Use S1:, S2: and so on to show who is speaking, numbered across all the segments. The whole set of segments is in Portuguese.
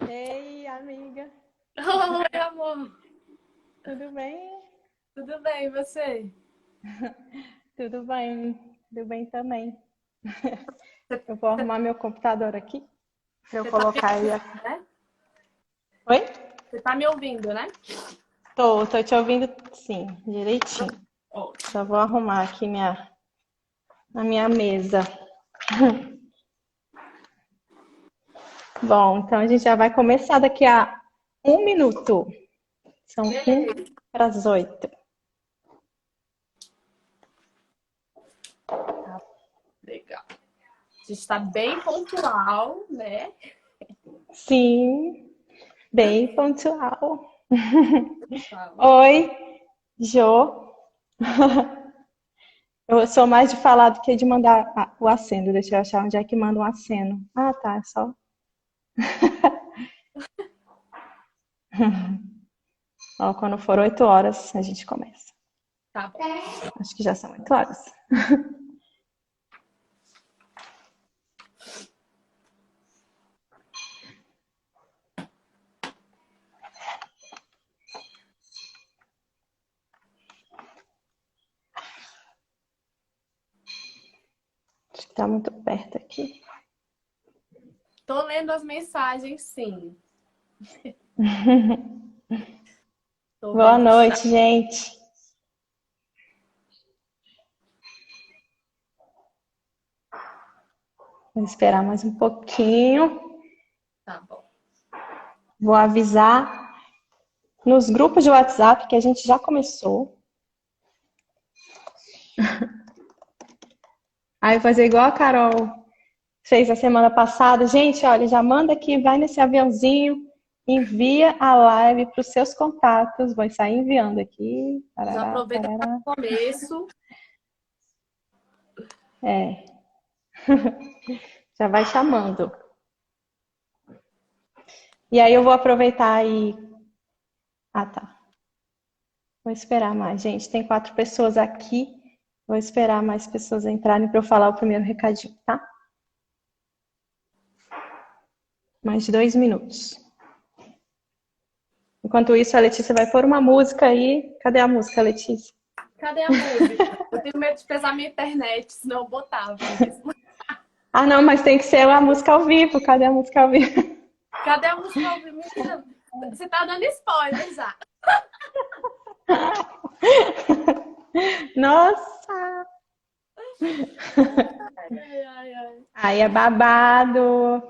S1: Ei, amiga,
S2: Oi, amor.
S1: tudo bem?
S2: Tudo bem, e você?
S1: Tudo bem também.
S2: Você
S1: Eu vou arrumar meu computador aqui para eu
S2: você tá me
S1: colocar aí.
S2: ouvindo, né?
S1: Oi?
S2: Você tá me ouvindo, né?
S1: Tô te ouvindo sim, direitinho.
S2: Ó,
S1: Só vou arrumar aqui a minha mesa. Bom, então a gente já vai começar daqui a 1 minuto. São
S2: beleza,
S1: 7:50.
S2: legal. A gente tá bem pontual, né?
S1: Sim, bem pontual.
S2: Fala.
S1: Oi, Jô. Eu sou mais de falar do que de mandar o aceno. Deixa eu achar onde é que manda um aceno. Ah, tá, é só. Ó, quando for 8 horas, a gente começa.
S2: Tá bom.
S1: Acho que já são 8 horas. Acho que tá muito perto aqui.
S2: Tô lendo as mensagens, sim. Tô
S1: Boa
S2: vendo o chat.
S1: noite, gente. Vou esperar mais um pouquinho.
S2: Tá bom.
S1: Vou avisar nos grupos de WhatsApp que a gente já começou. Aí fazer igual a Carol fez a semana passada. Gente, olha, já manda aqui, vai nesse aviãozinho, envia a live para os seus contatos. Vou sair enviando aqui.
S2: Já
S1: Parará,
S2: aproveita para
S1: parará.
S2: o começo.
S1: É, já vai chamando. E aí eu vou aproveitar e. Ah, tá. Vou esperar mais, gente. Tem 4 pessoas aqui. Vou esperar mais pessoas entrarem para eu falar o primeiro recadinho, tá? Mais de 2 minutos. Enquanto isso, a Letícia vai pôr uma música aí. Cadê a música, Letícia?
S2: Cadê a música? Eu tenho medo de pesar minha internet, senão eu botava mesmo.
S1: Ah, não, mas tem que ser a música ao vivo. Cadê a música ao vivo?
S2: Cadê a música ao vivo? Menina, você tá dando spoiler já.
S1: Nossa!
S2: Ai, ai, ai.
S1: Aí é babado.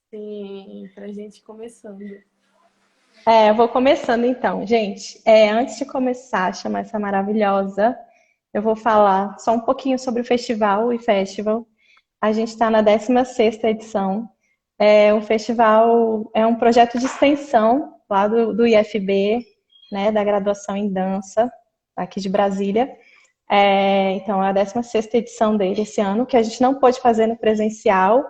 S2: Sim, pra gente começando.
S1: Eu vou começando então, gente. Antes de começar a chamar essa maravilhosa, eu vou falar só um pouquinho sobre o festival e festival. A gente está na 16ª edição. O festival é um projeto de extensão lá do IFB, né, da graduação em dança, aqui de Brasília. Então, é a 16ª edição dele esse ano, que a gente não pôde fazer no presencial.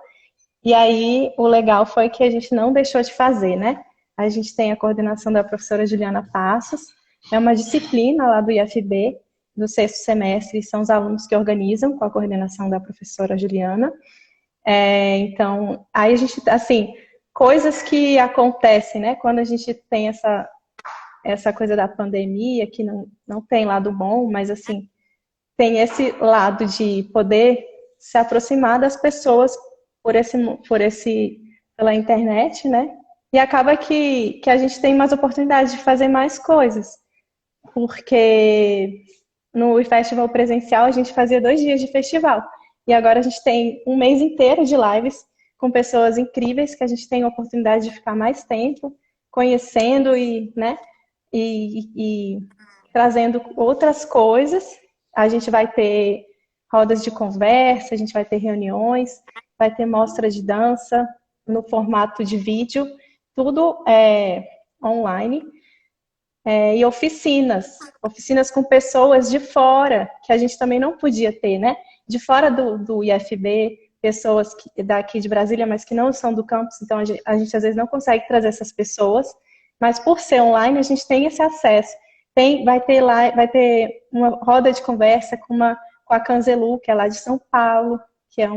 S1: E aí, o legal foi que a gente não deixou de fazer, né? A gente tem a coordenação da professora Juliana Passos, é uma disciplina lá do IFB, do 6º semestre, são os alunos que organizam com a coordenação da professora Juliana. Então, aí a gente, assim, coisas que acontecem, né? Quando a gente tem essa coisa da pandemia, que não tem lado bom, mas assim, tem esse lado de poder se aproximar das pessoas por pela internet, né? E acaba que a gente tem mais oportunidade de fazer mais coisas, porque no festival presencial a gente fazia 2 dias de festival e agora a gente tem um mês inteiro de lives com pessoas incríveis que a gente tem a oportunidade de ficar mais tempo conhecendo e, né, e trazendo outras coisas. A gente vai ter rodas de conversa, a gente vai ter reuniões, vai ter mostra de dança no formato de vídeo, tudo online. E oficinas com pessoas de fora, que a gente também não podia ter, né? De fora do IFB, pessoas daqui de Brasília, mas que não são do campus, então a gente às vezes não consegue trazer essas pessoas, mas por ser online a gente tem esse acesso. Vai ter uma roda de conversa com a Canzelu, que é lá de São Paulo, que é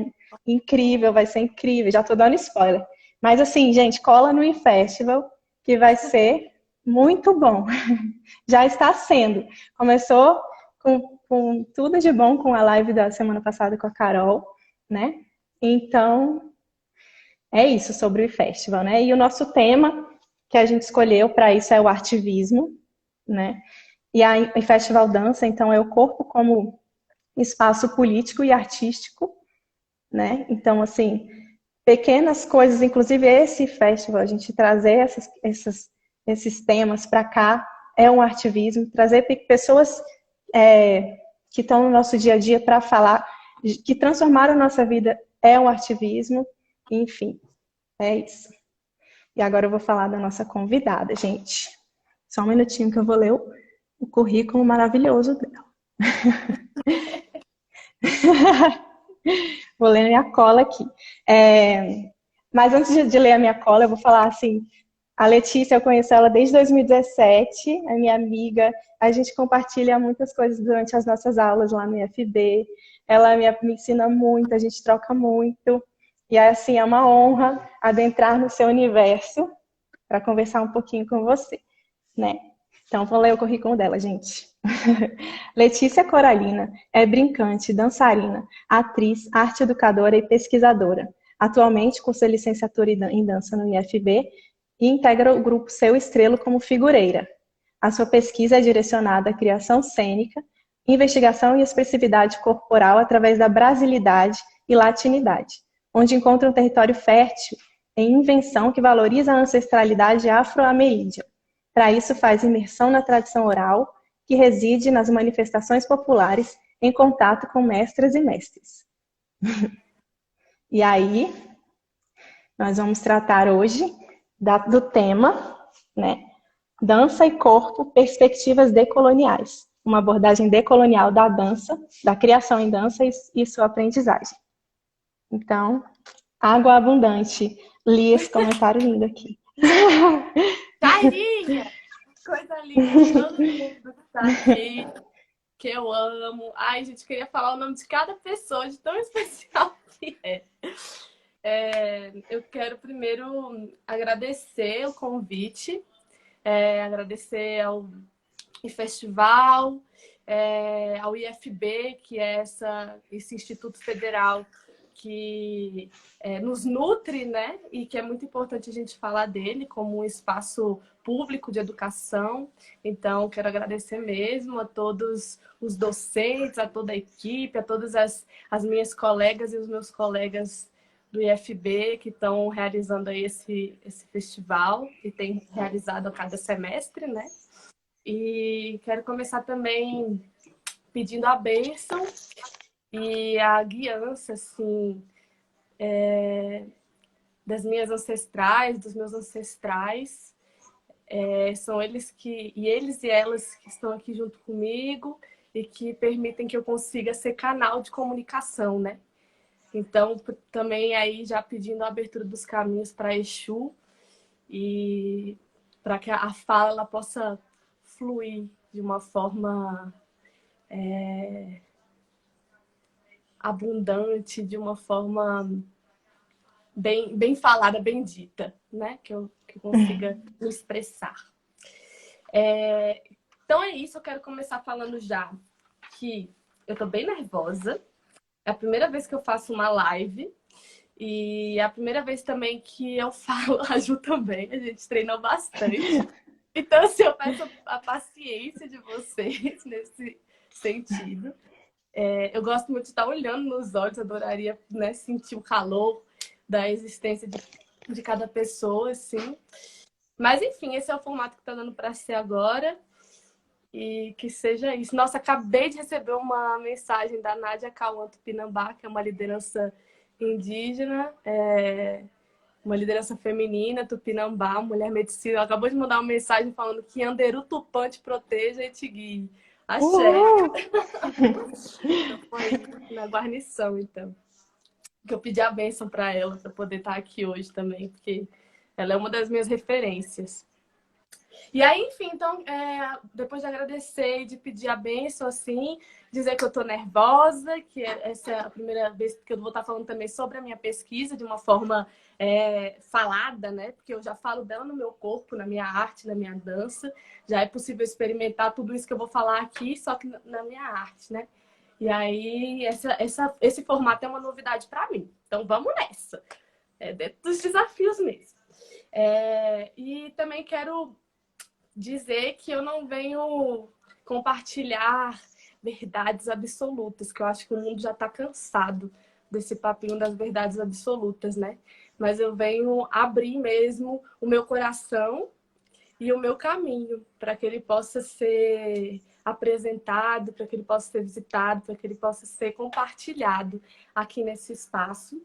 S1: incrível, vai ser incrível, já estou dando spoiler. Mas assim, gente, cola no eFestival, que vai ser muito bom. Já está sendo. Começou com tudo de bom com a live da semana passada com a Carol, né? Então, é isso sobre o eFestival, né? E o nosso tema que a gente escolheu para isso é o artivismo, né? E a eFestival Dança, então, é o corpo como espaço político e artístico, né? Então, assim, pequenas coisas, inclusive esse festival, a gente trazer esses temas para cá é um ativismo, trazer pessoas que estão no nosso dia a dia para falar, que transformaram a nossa vida é um ativismo, enfim, é isso. E agora eu vou falar da nossa convidada, gente. Só um minutinho que eu vou ler o currículo maravilhoso dela. Vou ler minha cola aqui. Mas antes de ler a minha cola, eu vou falar assim, a Letícia, eu conheço ela desde 2017, é minha amiga, a gente compartilha muitas coisas durante as nossas aulas lá no IFB, ela me ensina muito, a gente troca muito, e assim, é uma honra adentrar no seu universo para conversar um pouquinho com você, né? Então, vou ler o currículo dela, gente. Letícia Coralina é brincante, dançarina, atriz, arte educadora e pesquisadora. Atualmente cursa licenciatura em dança no IFB e integra o grupo Seu Estrelo como figureira. A sua pesquisa é direcionada à criação cênica, investigação e expressividade corporal através da brasilidade e latinidade, onde encontra um território fértil em invenção que valoriza a ancestralidade afro-ameríndia. Para isso, faz imersão na tradição oral, que reside nas manifestações populares em contato com mestras e mestres. E aí, nós vamos tratar hoje do tema, né? Dança e corpo, perspectivas decoloniais. Uma abordagem decolonial da dança, da criação em dança e sua aprendizagem. Então, água abundante. Li esse comentário lindo aqui.
S2: Carinha! Coisa linda, todo mundo que tá aqui, que eu amo. Ai, gente, queria falar o nome de cada pessoa, de tão especial que é. Eu quero primeiro agradecer o convite, agradecer ao festival, ao IFB, que é esse Instituto Federal que nos nutre, né? E que é muito importante a gente falar dele como um espaço público de educação. Então, quero agradecer mesmo a todos os docentes, a toda a equipe, a todas as minhas colegas e os meus colegas do IFB que estão realizando aí esse festival e tem realizado a cada semestre, né? E quero começar também pedindo a bênção e a guiança, assim, das minhas ancestrais, dos meus ancestrais. São eles e elas que estão aqui junto comigo e que permitem que eu consiga ser canal de comunicação, né? Então, também aí já pedindo a abertura dos caminhos para Exu e para que a fala ela possa fluir de uma forma abundante, de uma forma bem falada, bem dita, né? Que eu consiga me expressar. Então é isso, eu quero começar falando já que eu tô bem nervosa. É a primeira vez que eu faço uma live e é a primeira vez também que eu falo, a Ju também, a gente treinou bastante. Então, assim, eu peço a paciência de vocês nesse sentido. Eu gosto muito de estar olhando nos olhos, adoraria, né, sentir o calor da existência de cada pessoa, assim. Mas, enfim, esse é o formato que está dando para ser agora. E que seja isso. Nossa, acabei de receber uma mensagem da Nádia Cauã Tupinambá, que é uma liderança indígena, uma liderança feminina, Tupinambá, mulher medicina. Ela acabou de mandar uma mensagem falando que Anderu Tupã te proteja e te guie. Axé. Eu fui na guarnição, então. Que eu pedi a bênção para ela, para poder estar aqui hoje também, porque ela é uma das minhas referências. E aí, enfim, então, depois de agradecer e de pedir a bênção, assim, dizer que eu tô nervosa, que essa é a primeira vez que eu vou estar falando também sobre a minha pesquisa de uma forma falada, né? Porque eu já falo dela no meu corpo, na minha arte, na minha dança. Já é possível experimentar tudo isso que eu vou falar aqui, só que na minha arte, né? E aí, esse formato é uma novidade para mim. Então, vamos nessa. É dentro dos desafios mesmo. E também quero dizer que eu não venho compartilhar verdades absolutas, que eu acho que o mundo já está cansado desse papinho das verdades absolutas, né? Mas eu venho abrir mesmo o meu coração e o meu caminho para que ele possa ser apresentado, para que ele possa ser visitado, para que ele possa ser compartilhado aqui nesse espaço.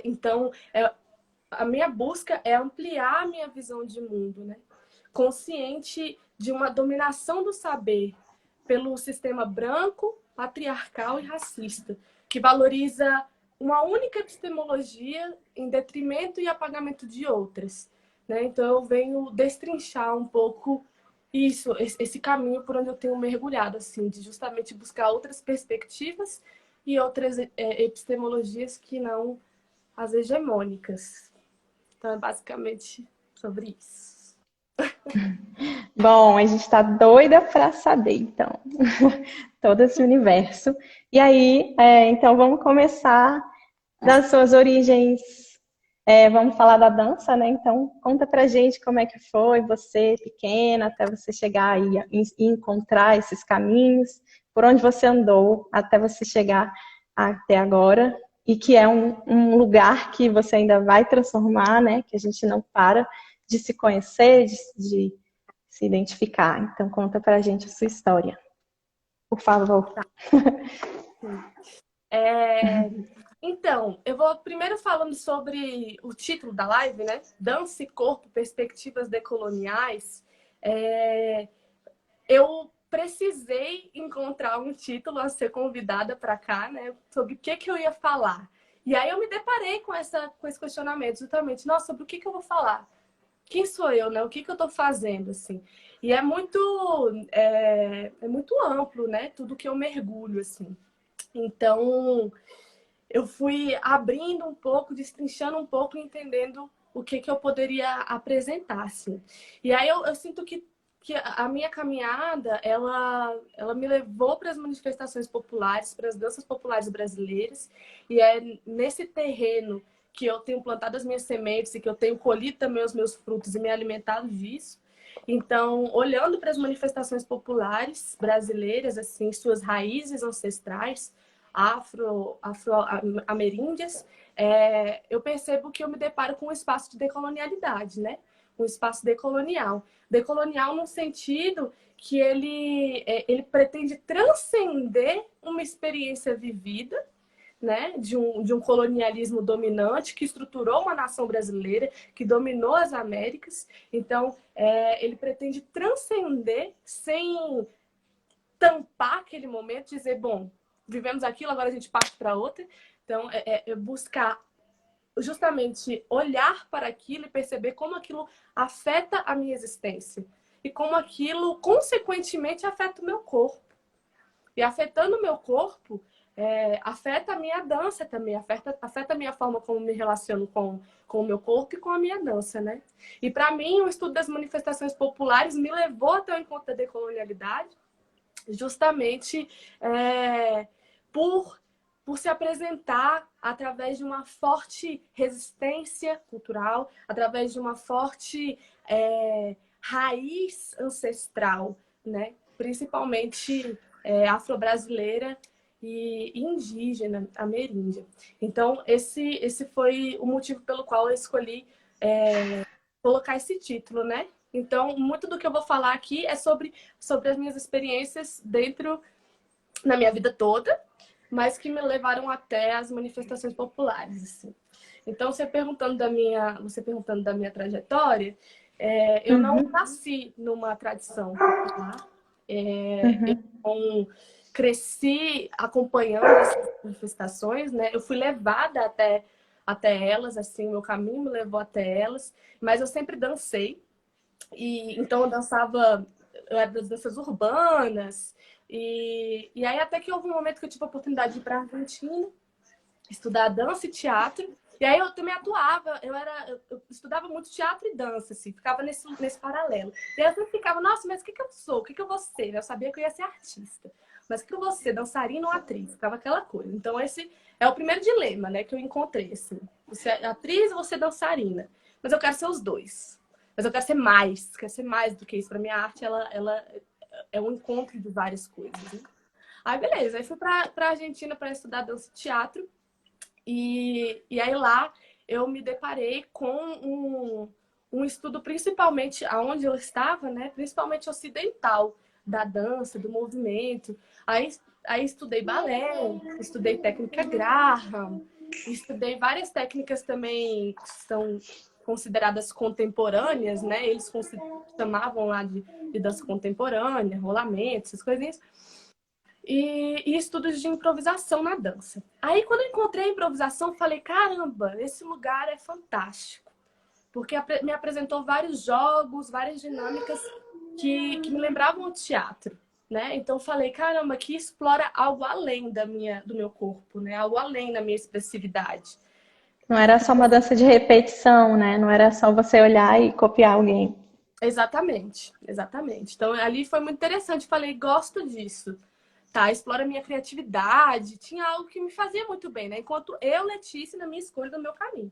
S2: Então, a minha busca é ampliar a minha visão de mundo, né? Consciente de uma dominação do saber pelo sistema branco, patriarcal e racista, que valoriza uma única epistemologia em detrimento e apagamento de outras, né? Então eu venho destrinchar um pouco isso, esse caminho por onde eu tenho mergulhado, assim, de justamente buscar outras perspectivas e outras epistemologias que não as hegemônicas. Então é basicamente sobre isso.
S1: Bom, a gente está doida para saber, então, todo esse universo. E aí, então vamos começar das suas origens. Vamos falar da dança, né? Então, conta pra gente como é que foi você, pequena, até você chegar aí e encontrar esses caminhos, por onde você andou até você chegar até agora, e que é um lugar que você ainda vai transformar, né? Que a gente não para de se conhecer, de se identificar. Então, conta pra gente a sua história, por favor.
S2: Então, eu vou primeiro falando sobre o título da live, né? Dança e Corpo, Perspectivas Decoloniais. Eu precisei encontrar um título a ser convidada para cá, né? Sobre o que eu ia falar. E aí eu me deparei com esse questionamento, justamente. Nossa, sobre o que eu vou falar? Quem sou eu, né? O que eu estou fazendo, assim? E muito amplo, né? Tudo que eu mergulho, assim. Então, eu fui abrindo um pouco, destrinchando um pouco, entendendo o que eu poderia apresentar, assim. E aí eu sinto que a minha caminhada, ela me levou para as manifestações populares, para as danças populares brasileiras, e é nesse terreno que eu tenho plantado as minhas sementes e que eu tenho colhido também os meus frutos e me alimentado disso. Então, olhando para as manifestações populares brasileiras, assim, suas raízes ancestrais, afro-ameríndias, eu percebo que eu me deparo com um espaço de decolonialidade, né? Um espaço decolonial. Decolonial no sentido que ele pretende transcender uma experiência vivida, né, de um colonialismo dominante que estruturou uma nação brasileira, que dominou as Américas. Então, ele pretende transcender sem tampar aquele momento, dizer, bom, vivemos aquilo, agora a gente parte para outra. Então, buscar justamente olhar para aquilo e perceber como aquilo afeta a minha existência e como aquilo, consequentemente, afeta o meu corpo. E afetando o meu corpo, afeta a minha dança também, afeta a minha forma como me relaciono com o meu corpo e com a minha dança, né? E para mim, o estudo das manifestações populares me levou até o encontro da decolonialidade, justamente por se apresentar através de uma forte resistência cultural, através de uma forte raiz ancestral, né? Principalmente afro-brasileira e indígena, ameríndia. Então, esse foi o motivo pelo qual eu escolhi colocar esse título, né? Então, muito do que eu vou falar aqui é sobre as minhas experiências na minha vida toda, mas que me levaram até as manifestações populares, assim. Então, você perguntando da minha trajetória, eu não nasci numa tradição popular. Eu cresci acompanhando essas manifestações, né? Eu fui levada até elas, assim, o meu caminho me levou até elas, mas eu sempre dancei. E então eu dançava, eu era das danças urbanas. E aí até que houve um momento que eu tive a oportunidade de ir para a Argentina, estudar dança e teatro. E aí eu também atuava, eu estudava muito teatro e dança, assim, ficava nesse paralelo. E aí eu sempre ficava, nossa, mas o que eu sou? O que eu vou ser? Eu sabia que eu ia ser artista. Mas o que eu vou ser? Dançarina ou atriz? Ficava aquela coisa. Então esse é o primeiro dilema, né, que eu encontrei, assim. Você é atriz ou você é dançarina? Mas eu quero ser os dois. Mas eu quero ser mais do que isso. Para minha arte, ela é um encontro de várias coisas, né? Aí beleza, aí fui pra Argentina para estudar dança e teatro. E aí lá eu me deparei com um estudo principalmente aonde eu estava, né? Principalmente ocidental da dança, do movimento. Aí estudei balé, estudei técnica Graham, estudei várias técnicas também que são consideradas contemporâneas, né? Eles chamavam lá de dança contemporânea, rolamento, essas coisinhas e estudos de improvisação na dança. Aí, quando eu encontrei a improvisação, falei: caramba, esse lugar é fantástico. Porque me apresentou vários jogos, várias dinâmicas que me lembravam o teatro. Né? Então, falei: caramba, que explora algo além do meu corpo, né? Algo além da minha expressividade.
S1: Não era só uma dança de repetição, né? Não era só você olhar e copiar alguém.
S2: Exatamente, exatamente. Então, ali foi muito interessante. Falei: gosto disso. Tá, explora a minha criatividade. Tinha algo que me fazia muito bem, né? Enquanto eu, Letícia, na minha escolha do meu caminho.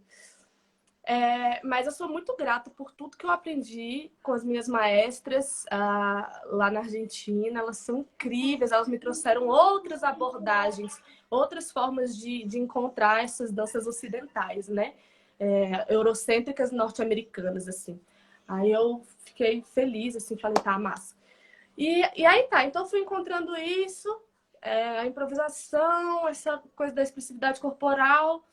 S2: Mas eu sou muito grata por tudo que eu aprendi com as minhas maestras lá na Argentina. Elas são incríveis, elas me trouxeram outras abordagens, outras formas de encontrar essas danças ocidentais, né? Eurocêntricas norte-americanas, assim. Aí eu fiquei feliz, assim, falei: tá, massa. E aí tá, então eu fui encontrando isso, a improvisação, essa coisa da expressividade corporal,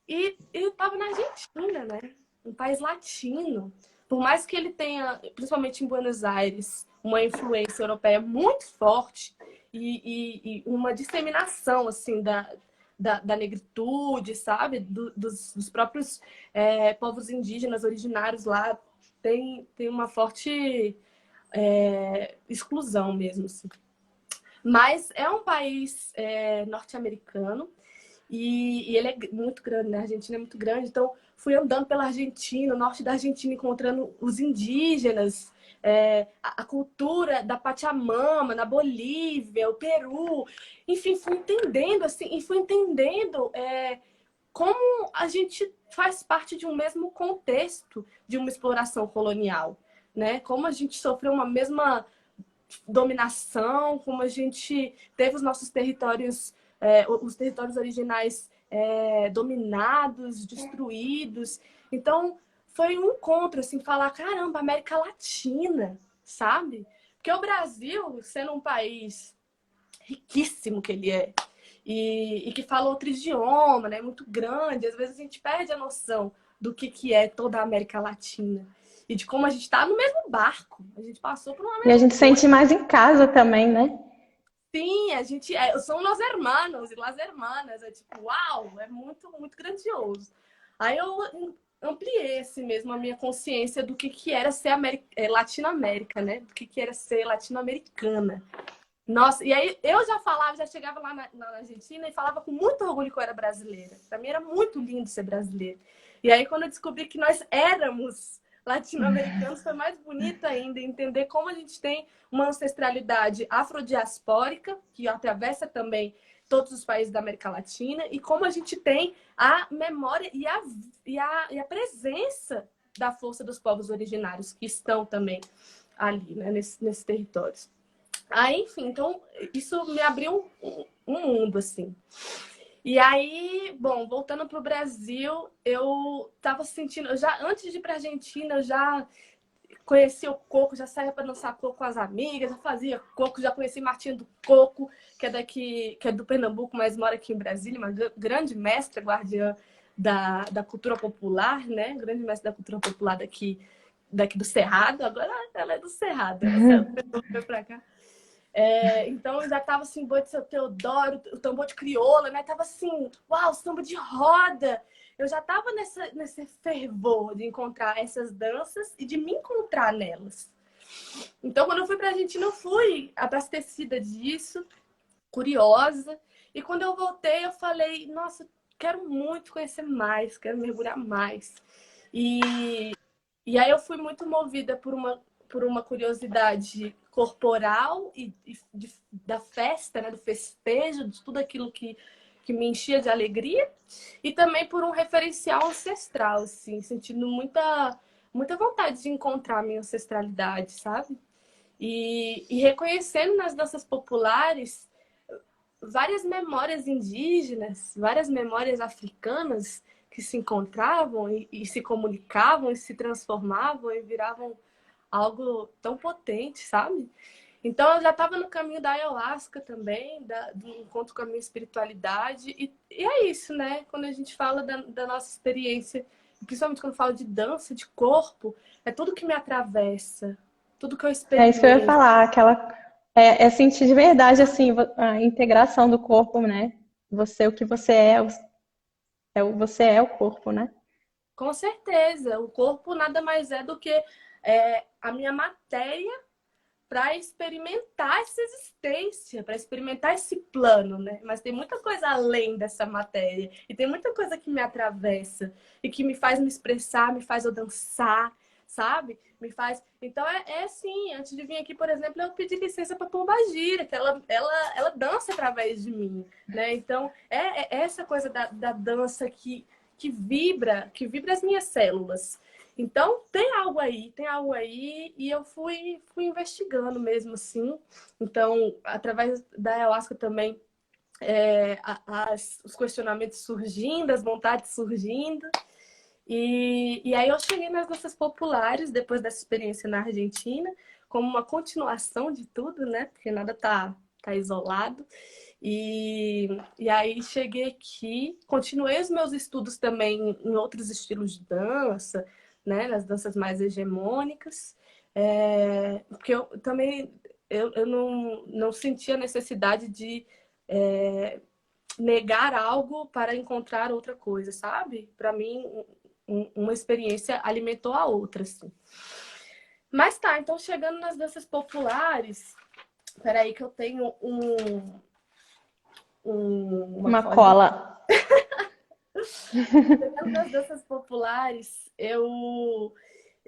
S2: e eu tava na Argentina, né? Um país latino. Por mais que ele tenha, principalmente em Buenos Aires, uma influência europeia muito forte e uma disseminação, assim, da negritude, sabe? Dos próprios povos indígenas originários lá, tem uma forte exclusão mesmo, assim. Mas é um país norte-americano e ele é muito grande, né? A Argentina é muito grande, então fui andando pela Argentina, o norte da Argentina, encontrando os indígenas, a cultura da Pachamama, na Bolívia, o Peru, enfim, fui entendendo assim, e fui entendendo como a gente faz parte de um mesmo contexto de uma exploração colonial, né? Como a gente sofreu uma mesma dominação, como a gente teve os nossos territórios, os territórios originais dominados, destruídos. Então, foi um encontro, assim, falar: caramba, América Latina, sabe? Porque o Brasil, sendo um país riquíssimo que ele é, e que fala outro idioma, né? Muito grande, às vezes a gente perde a noção do que é toda a América Latina. E de como a gente está no mesmo barco. A gente passou por uma
S1: E a
S2: mesma
S1: gente sente
S2: coisa.
S1: mais em casa também, né?
S2: Sim, a gente são los hermanos e las hermanas. É tipo, uau, é muito, muito grandioso. Aí eu ampliei assim mesmo a minha consciência do que era ser Latinoamérica, né? Do que era ser latino-americana. Nossa, e aí eu já falava, já chegava lá na Argentina e falava com muito orgulho que eu era brasileira. Para mim era muito lindo ser brasileira. E aí quando eu descobri que nós éramos latino-americanos, foi mais bonito ainda entender como a gente tem uma ancestralidade afrodiaspórica, que atravessa também todos os países da América Latina, e como a gente tem a memória e a presença da força dos povos originários que estão também ali, né, nesses territórios. Aí, enfim, então isso me abriu um mundo, assim. E aí, bom, voltando para o Brasil, eu tava sentindo, antes de ir para Argentina, eu já conhecia o coco, já saía para dançar coco com as amigas, já fazia coco, já conheci Martinha do Coco, que é daqui, que é do Pernambuco, mas mora aqui em Brasília, uma grande mestra, guardiã da cultura popular, né? Grande mestra da cultura popular daqui do Cerrado. Agora ela é do Cerrado, ela saiu do Pernambuco, foi para cá. Então eu já tava assim, boi de seu Teodoro, o tambor de crioula, né? Tava assim, uau, samba de roda. Eu já tava nesse fervor de encontrar essas danças e de me encontrar nelas. Então, quando eu fui pra Argentina, eu fui abastecida disso, curiosa. E quando eu voltei, eu falei, nossa, quero muito conhecer mais, quero mergulhar mais. E aí eu fui muito movida por uma curiosidade corporal da festa, né, do festejo, de tudo aquilo que me enchia de alegria. E também por um referencial ancestral, assim, sentindo muita vontade de encontrar a minha ancestralidade, sabe? E reconhecendo nas danças populares várias memórias indígenas, várias memórias africanas que se encontravam e se comunicavam e se transformavam e viravam algo tão potente, sabe? Então eu já estava no caminho da ayahuasca também, do encontro com a minha espiritualidade. E é isso, né? Quando a gente fala da nossa experiência, principalmente quando falo de dança, de corpo, é tudo que me atravessa, tudo que eu
S1: É isso que eu ia
S2: experimento.
S1: falar, é sentir de verdade assim a integração do corpo, né? Você, o que você você é o corpo, né?
S2: Com certeza, o corpo nada mais é do que a minha matéria para experimentar essa existência, para experimentar esse plano, né? Mas tem muita coisa além dessa matéria e tem muita coisa que me atravessa e que me faz me expressar, me faz eu dançar, sabe? Me faz. Então é assim. Antes de vir aqui, por exemplo, eu pedi licença para Pombagira, que ela dança através de mim, né? Então é essa coisa da dança que vibra as minhas células. Então, tem algo aí, e eu fui investigando mesmo assim. Então, através da ayahuasca também, os questionamentos surgindo, as vontades surgindo. E aí eu cheguei nas danças populares, depois dessa experiência na Argentina, como uma continuação de tudo, né? Porque nada tá isolado. E aí cheguei aqui, continuei os meus estudos também em outros estilos de dança, né? Nas danças mais hegemônicas. Porque eu também eu não sentia necessidade de negar algo para encontrar outra coisa, sabe? Para mim, uma experiência alimentou a outra, assim. Mas tá, então chegando nas danças populares, peraí que eu tenho uma
S1: Uma
S2: colinha.
S1: cola.
S2: Chegando nas danças populares,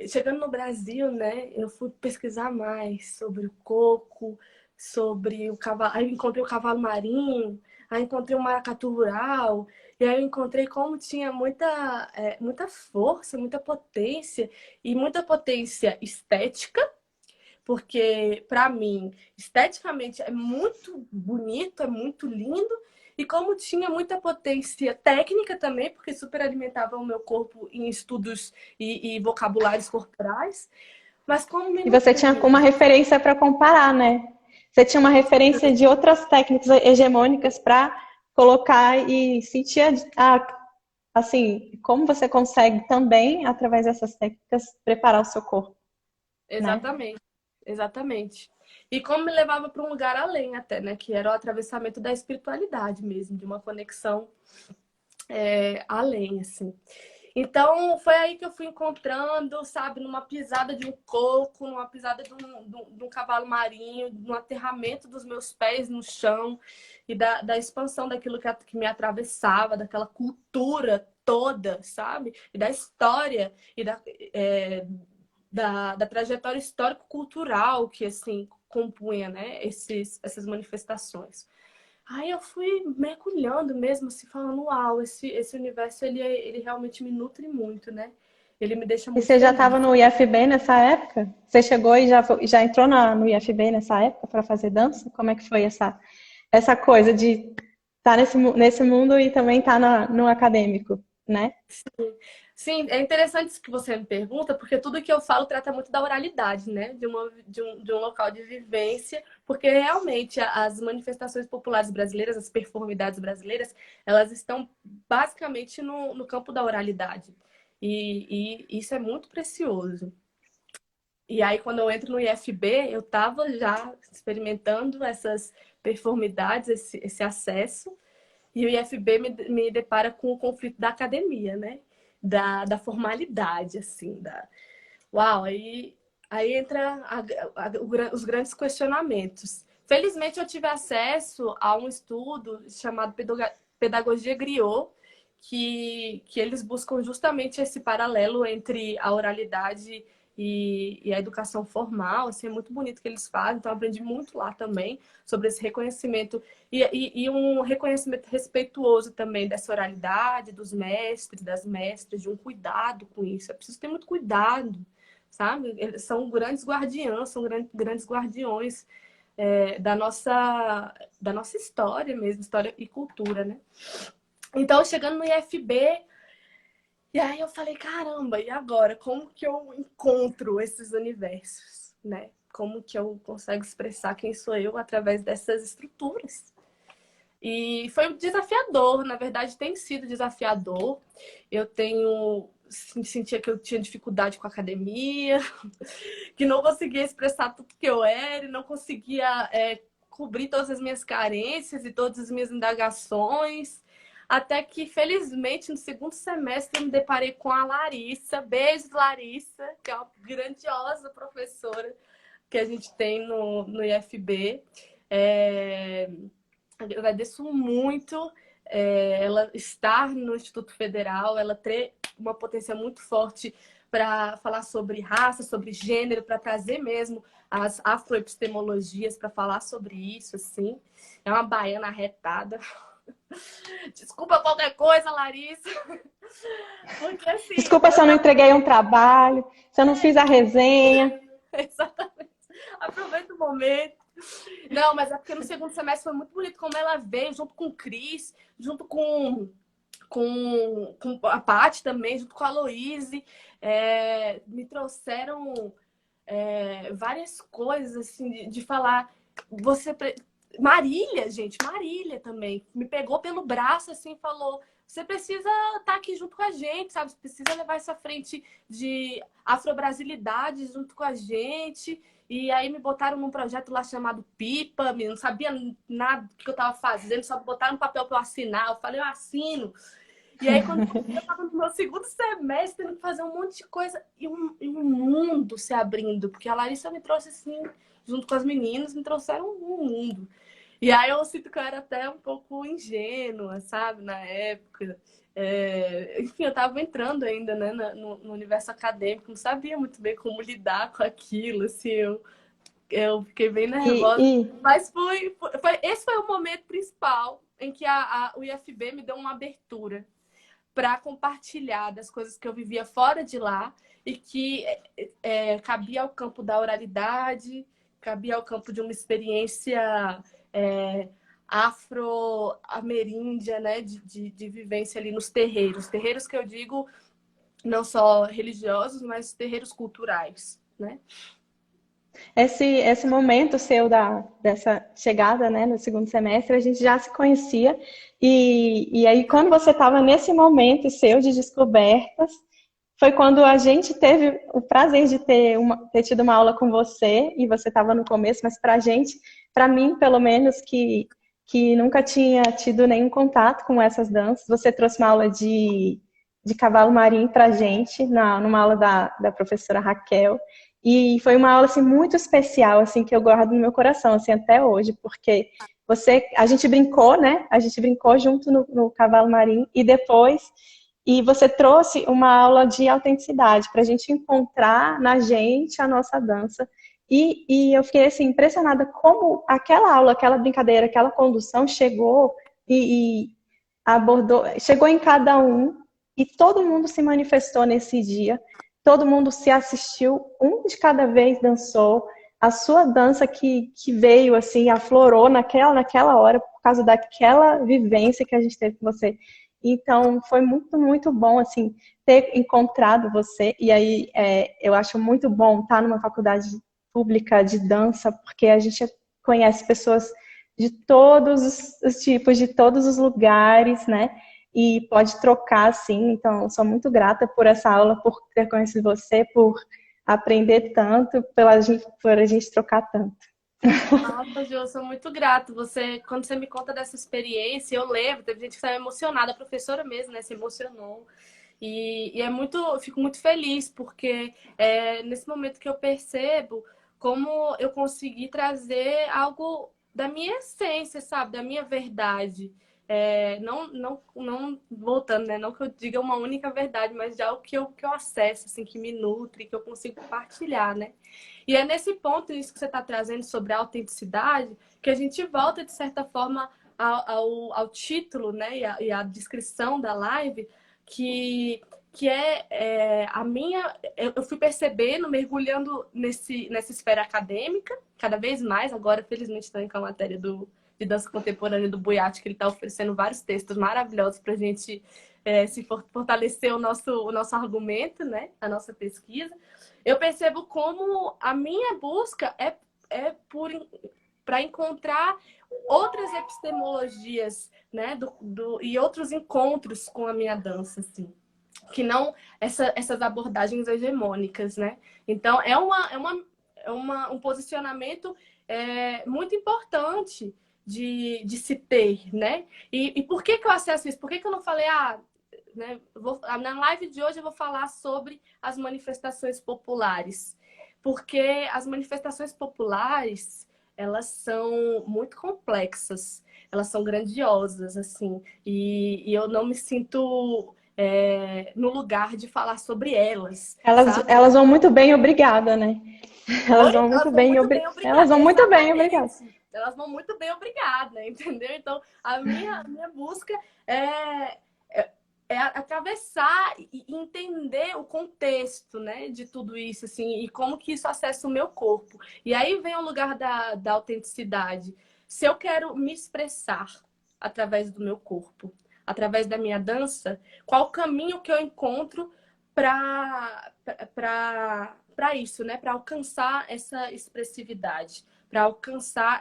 S2: chegando no Brasil, né, eu fui pesquisar mais sobre o coco, sobre o cavalo. Aí eu encontrei o cavalo marinho, aí encontrei o maracatu rural, e aí eu encontrei como tinha muita força, muita potência estética, porque para mim, esteticamente é muito bonito, é muito lindo, e como tinha muita potência técnica também, porque super alimentava o meu corpo em estudos e vocabulários corporais, mas como me
S1: E você tinha
S2: nutria.
S1: uma referência para comparar, né? Você tinha uma referência de outras técnicas hegemônicas para colocar e sentir assim, como você consegue também, através dessas técnicas, preparar o seu corpo, né?
S2: Exatamente, exatamente. E como me levava para um lugar além até, né? Que era o atravessamento da espiritualidade mesmo, de uma conexão além, assim. Então, foi aí que eu fui encontrando, sabe, numa pisada de um coco, numa pisada de um cavalo marinho, no aterramento dos meus pés no chão e da expansão daquilo que me atravessava, daquela cultura toda, sabe? E da história e da trajetória histórico-cultural que, assim, compunha, né, essas manifestações. Aí eu fui mergulhando mesmo, assim, falando, uau, esse universo, ele realmente me nutre muito, né? Ele me deixa
S1: E
S2: muito
S1: você já
S2: feliz.
S1: estava no IFB nessa época? Você chegou e já entrou no IFB nessa época para fazer dança? Como é que foi essa coisa de estar nesse mundo e também estar no acadêmico, né?
S2: Sim, é interessante isso que você me pergunta, porque tudo que eu falo trata muito da oralidade, né? De um local de vivência, porque realmente as manifestações populares brasileiras, as performidades brasileiras, elas estão basicamente no campo da oralidade. E isso é muito precioso. E aí, quando eu entro no IFB, eu estava já experimentando essas performidades, esse acesso. E o IFB me depara com o conflito da academia, né? Da formalidade, assim. Uau, aí entra os grandes questionamentos. Felizmente, eu tive acesso a um estudo chamado Pedagogia Griot, que eles buscam justamente esse paralelo entre a oralidade e a educação formal. Assim, é muito bonito que eles fazem, então eu aprendi muito lá também sobre esse reconhecimento e um reconhecimento respeituoso também dessa oralidade, dos mestres, das mestras, de um cuidado com isso. É preciso ter muito cuidado, sabe? Eles são grandes guardiãs, são grandes guardiões da nossa história mesmo, história e cultura, né? Então, chegando no IFB, e aí eu falei, caramba, e agora? Como que eu encontro esses universos, né? Como que eu consigo expressar quem sou eu através dessas estruturas? E foi desafiador, na verdade tem sido desafiador. Eu sentia que eu tinha dificuldade com a academia, que não conseguia expressar tudo que eu era, e não conseguia cobrir todas as minhas carências e todas as minhas indagações. Até que, felizmente, no segundo semestre, eu me deparei com a Larissa. Beijo, Larissa, que é uma grandiosa professora que a gente tem no IFB. Agradeço muito ela estar no Instituto Federal, ela ter uma potência muito forte para falar sobre raça, sobre gênero, para trazer mesmo as afroepistemologias para falar sobre isso, assim. É uma baiana arretada. Desculpa qualquer coisa, Larissa. Porque assim,
S1: Desculpa se eu não entreguei um trabalho, se eu não fiz a resenha.
S2: exatamente. Aproveita o momento. Não, mas é porque no segundo semestre foi muito bonito como ela veio, junto com o Cris, junto com a Paty também, junto com a Aloíse. Me trouxeram várias coisas, assim, de falar. Marília, gente, Marília também, me pegou pelo braço, assim, e falou: você precisa estar aqui junto com a gente, sabe? Você precisa levar essa frente de afrobrasilidade junto com a gente. E aí me botaram num projeto lá chamado Pipa, não sabia nada do que eu estava fazendo, só botaram no papel para eu assinar. Eu falei, eu assino. E aí, quando eu estava no meu segundo semestre, tendo que fazer um monte de coisa, e um mundo se abrindo, porque a Larissa me trouxe assim, junto com as meninas, me trouxeram um mundo. E aí eu sinto que eu era até um pouco ingênua, sabe, na época. Enfim, eu estava entrando ainda, né, no universo acadêmico, não sabia muito bem como lidar com aquilo, assim, eu fiquei bem nervosa. Mas esse foi o momento principal em que o IFB me deu uma abertura para compartilhar das coisas que eu vivia fora de lá e que cabia ao campo da oralidade, cabia ao campo de uma experiência afro-ameríndia, né, de vivência ali nos terreiros. Terreiros que eu digo não só religiosos, mas terreiros culturais, né?
S1: Esse momento seu dessa chegada, né, no segundo semestre, a gente já se conhecia. E aí, quando você estava nesse momento seu de descobertas, foi quando a gente teve o prazer de ter tido uma aula com você, e você estava no começo, mas pra gente, para mim, pelo menos, que nunca tinha tido nenhum contato com essas danças, você trouxe uma aula de cavalo marinho pra gente, numa aula da professora Raquel. E foi uma aula assim muito especial, assim, que eu guardo no meu coração, assim, até hoje, porque a gente brincou, né? A gente brincou junto no cavalo marinho e você trouxe uma aula de autenticidade para a gente encontrar na gente a nossa dança. E eu fiquei assim impressionada como aquela aula, aquela brincadeira, aquela condução chegou e abordou, chegou em cada um e todo mundo se manifestou nesse dia. Todo mundo se assistiu, um de cada vez dançou. A sua dança que veio, assim, aflorou naquela hora, por causa daquela vivência que a gente teve com você. Então, foi muito, muito bom, assim, ter encontrado você. E aí, eu acho muito bom estar numa faculdade pública de dança, porque a gente conhece pessoas de todos os tipos, de todos os lugares, né? E pode trocar, assim. Então, sou muito grata por essa aula, por ter conhecido você, por aprender tanto, por a gente trocar tanto.
S2: Nossa, Ju, eu sou muito grato. Quando você me conta dessa experiência, eu lembro, teve gente que estava emocionada, a professora mesmo, né, se emocionou. E é muito, eu fico muito feliz, porque é nesse momento que eu percebo como eu consegui trazer algo da minha essência, sabe? Da minha verdade. Não voltando, né? Não que eu diga uma única verdade, mas de algo que eu acesso, assim, que me nutre, que eu consigo compartilhar, né? E é nesse ponto, isso que você está trazendo sobre a autenticidade, que a gente volta, de certa forma, ao título, né? E a descrição da live, que é a minha. Eu fui percebendo, mergulhando nessa esfera acadêmica, cada vez mais. Agora, felizmente, estou com a matéria de dança contemporânea do Boiati, que ele está oferecendo vários textos maravilhosos para a gente se fortalecer o nosso argumento, né? A nossa pesquisa. Eu percebo como a minha busca é para encontrar outras epistemologias, né, e outros encontros com a minha dança, assim, que não essas abordagens hegemônicas, né? Então, um posicionamento muito importante de se ter, né? E por que eu acesso isso? Por que eu não falei, né, na live de hoje eu vou falar sobre as manifestações populares? Porque as manifestações populares, elas são muito complexas, elas são grandiosas, assim, e eu não me sinto no lugar de falar sobre elas, sabe?
S1: Elas vão muito bem, obrigada, né? Elas
S2: Oi?
S1: vão muito
S2: Elas vão
S1: bem,
S2: muito bem,
S1: elas
S2: obrigada.
S1: vão muito bem, obrigada.
S2: Exatamente. Elas vão muito bem, obrigada, entendeu? Então, a minha busca é, é atravessar e entender o contexto, né, de tudo isso, assim, e como que isso acessa o meu corpo. E aí vem o lugar da autenticidade. Se eu quero me expressar através do meu corpo, através da minha dança, qual o caminho que eu encontro para isso, né? Para alcançar essa expressividade, para alcançar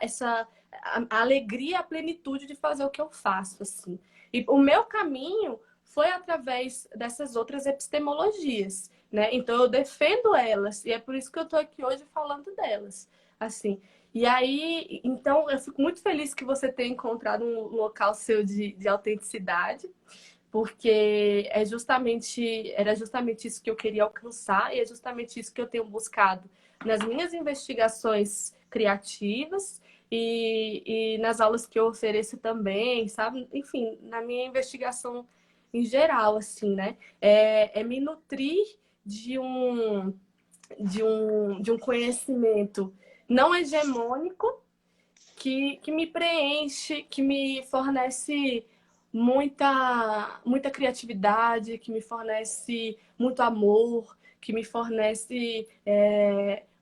S2: a alegria, a plenitude de fazer o que eu faço, assim. E o meu caminho foi através dessas outras epistemologias, né? Então eu defendo elas e é por isso que eu estou aqui hoje falando delas, assim. E aí, então eu fico muito feliz que você tenha encontrado um local seu de autenticidade, porque era justamente isso que eu queria alcançar e é justamente isso que eu tenho buscado nas minhas investigações criativas e nas aulas que eu ofereço também, sabe? Enfim, na minha investigação em geral, assim, né? É me nutrir de um conhecimento não hegemônico que me preenche, que me fornece muita criatividade, que me fornece muito amor, que me fornece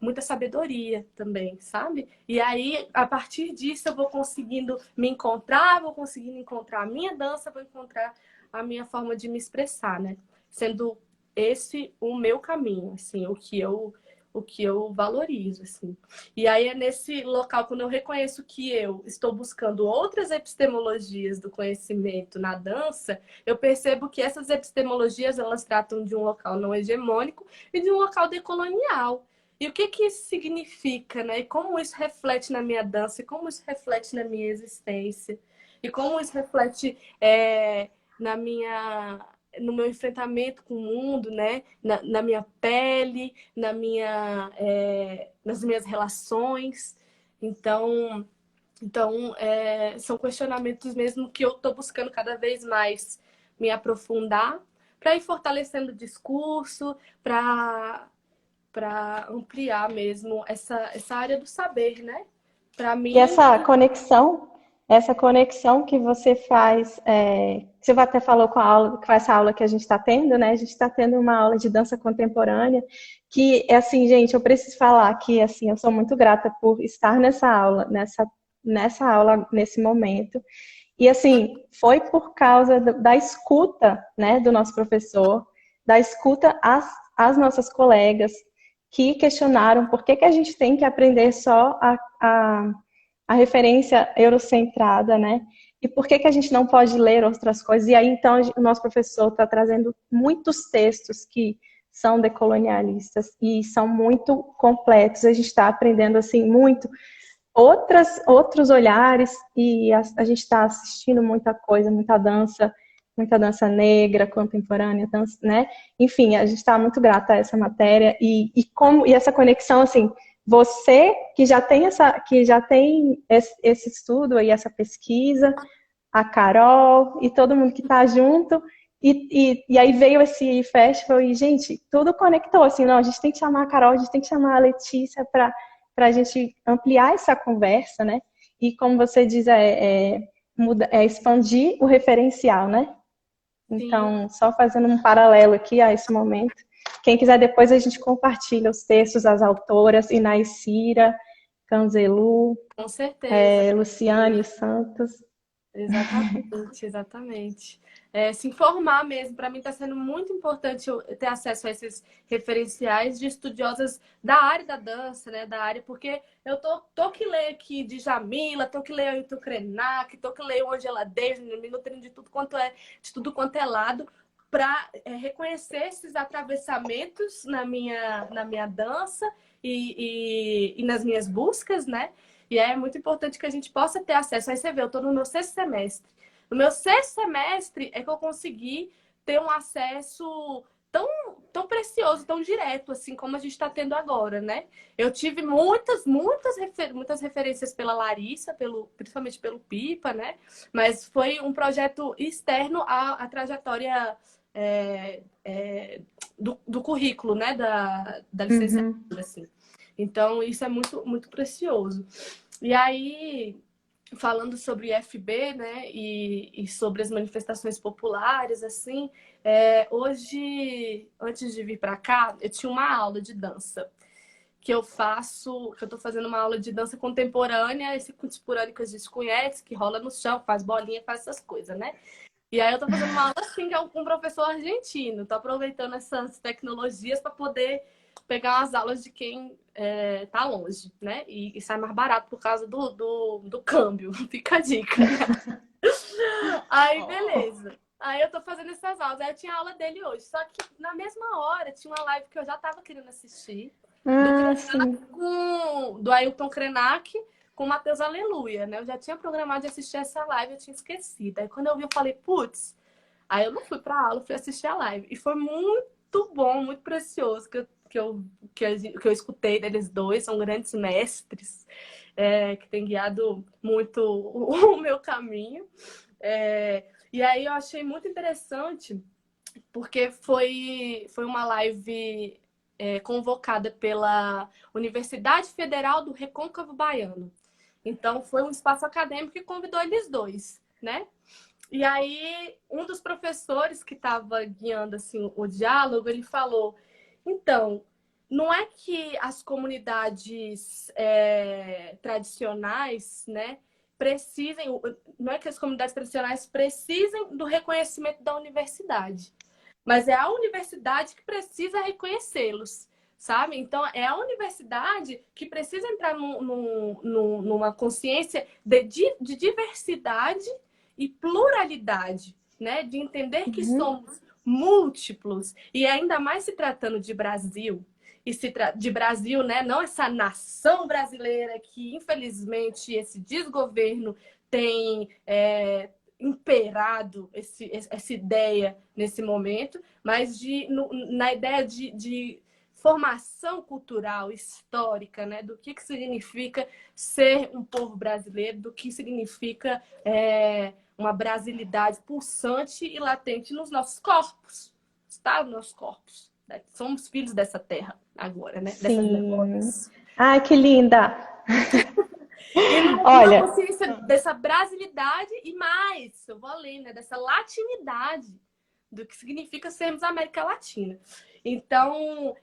S2: muita sabedoria também, sabe? E aí, a partir disso, eu vou conseguindo me encontrar, vou conseguindo encontrar a minha dança, vou encontrar a minha forma de me expressar, né? Sendo esse o meu caminho, assim, o que eu valorizo, assim. E aí é nesse local, quando eu reconheço que eu estou buscando outras epistemologias do conhecimento na dança, eu percebo que essas epistemologias, elas tratam de um local não hegemônico e de um local decolonial. E o que que isso significa, né? E como isso reflete na minha dança, e como isso reflete na minha existência, e como isso reflete na minha no meu enfrentamento com o mundo, né? Na minha pele, nas minhas relações. Então, são questionamentos mesmo que eu estou buscando cada vez mais me aprofundar para ir fortalecendo o discurso, para ampliar mesmo essa área do saber, né? Para
S1: E
S2: mim,
S1: essa conexão que você faz, você até falou com essa aula que a gente está tendo, né? A gente está tendo uma aula de dança contemporânea, que é assim, gente, eu preciso falar que assim, eu sou muito grata por estar nessa aula, nessa aula, nesse momento. E assim, foi por causa da escuta, né, do nosso professor, da escuta às nossas colegas que questionaram por que a gente tem que aprender só a referência eurocentrada, né? E por que a gente não pode ler outras coisas? E aí, então, o nosso professor está trazendo muitos textos que são decolonialistas e são muito completos. A gente está aprendendo assim muito outros olhares e a gente está assistindo muita coisa, muita dança negra, contemporânea, dança, né? Enfim, a gente está muito grata a essa matéria e essa conexão assim. Você que já tem esse estudo aí, essa pesquisa, a Carol e todo mundo que está junto. E aí veio esse festival e, gente, tudo conectou, assim, não, a gente tem que chamar a Carol, a gente tem que chamar a Letícia para a gente ampliar essa conversa, né? E como você diz, expandir o referencial, né?
S2: Sim,
S1: Então, só fazendo um paralelo aqui a esse momento. Quem quiser depois a gente compartilha os textos, as autoras, Inais Cira, Canzelu,
S2: com certeza.
S1: Luciane Santos.
S2: Exatamente, exatamente. Se informar mesmo, para mim está sendo muito importante eu ter acesso a esses referenciais de estudiosas da área da dança, né? Da área, porque eu tô que ler aqui de Jamila, tô que ler Ailton Krenak, tô que ler Angela Davis, me nutrindo de tudo quanto é lado, para reconhecer esses atravessamentos na minha dança e nas minhas buscas, né? E é muito importante que a gente possa ter acesso. Aí você vê, eu estou no meu sexto semestre. No meu sexto semestre é que eu consegui ter um acesso tão precioso, tão direto, assim como a gente está tendo agora, né? Eu tive muitas referências pela Larissa, principalmente pelo Pipa, né? Mas foi um projeto externo à trajetória do currículo, né? Da
S1: Uhum.
S2: licenciatura, assim. Então, isso é muito, muito precioso. E aí, falando sobre IFB, né, e sobre as manifestações populares, assim, hoje, antes de vir para cá, eu tinha uma aula de dança que eu tô fazendo uma aula de dança contemporânea, esse contemporâneo que a gente conhece, que rola no chão, faz bolinha, faz essas coisas, né? E aí eu tô fazendo uma aula assim, que é com um professor argentino, tô aproveitando essas tecnologias para poder pegar umas aulas de quem tá longe, né? E sai mais barato por causa do câmbio. Fica a dica, né? Aí, beleza. Aí eu tô fazendo essas aulas. Aí eu tinha aula dele hoje. Só que na mesma hora tinha uma live que eu já tava querendo assistir. Do
S1: Ah,
S2: Krenak
S1: sim.
S2: do Ailton Krenak com o Matheus Aleluia, né? Eu já tinha programado de assistir essa live, eu tinha esquecido. Aí quando eu vi, eu falei, putz. Aí eu não fui pra aula, fui assistir a live. E foi muito bom, muito precioso que eu escutei deles dois. São grandes mestres que têm guiado muito o meu caminho. E aí eu achei muito interessante, porque foi uma live convocada pela Universidade Federal do Recôncavo Baiano. Então, foi um espaço acadêmico que convidou eles dois, né? E aí, um dos professores que estava guiando assim, o diálogo, ele falou: então, não é que as comunidades tradicionais, né, precisem, não é que as comunidades tradicionais precisem do reconhecimento da universidade, mas é a universidade que precisa reconhecê-los, sabe? Então, é a universidade que precisa entrar numa consciência de diversidade e pluralidade, né? De entender que
S1: Uhum.
S2: somos múltiplos, e ainda mais se tratando de Brasil, de Brasil, né? Não essa nação brasileira que, infelizmente, esse desgoverno tem imperado essa ideia nesse momento, mas na ideia de formação cultural, histórica, né? Do que significa ser um povo brasileiro, do que significa uma brasilidade pulsante e latente nos nossos corpos, está nos nossos corpos. Né? Somos filhos dessa terra agora, né? Dessas
S1: Sim.
S2: memórias.
S1: Ai, que linda!
S2: E numa
S1: Olha,
S2: consciência dessa brasilidade e mais, eu vou além, né? Dessa latinidade do que significa sermos América Latina. Então,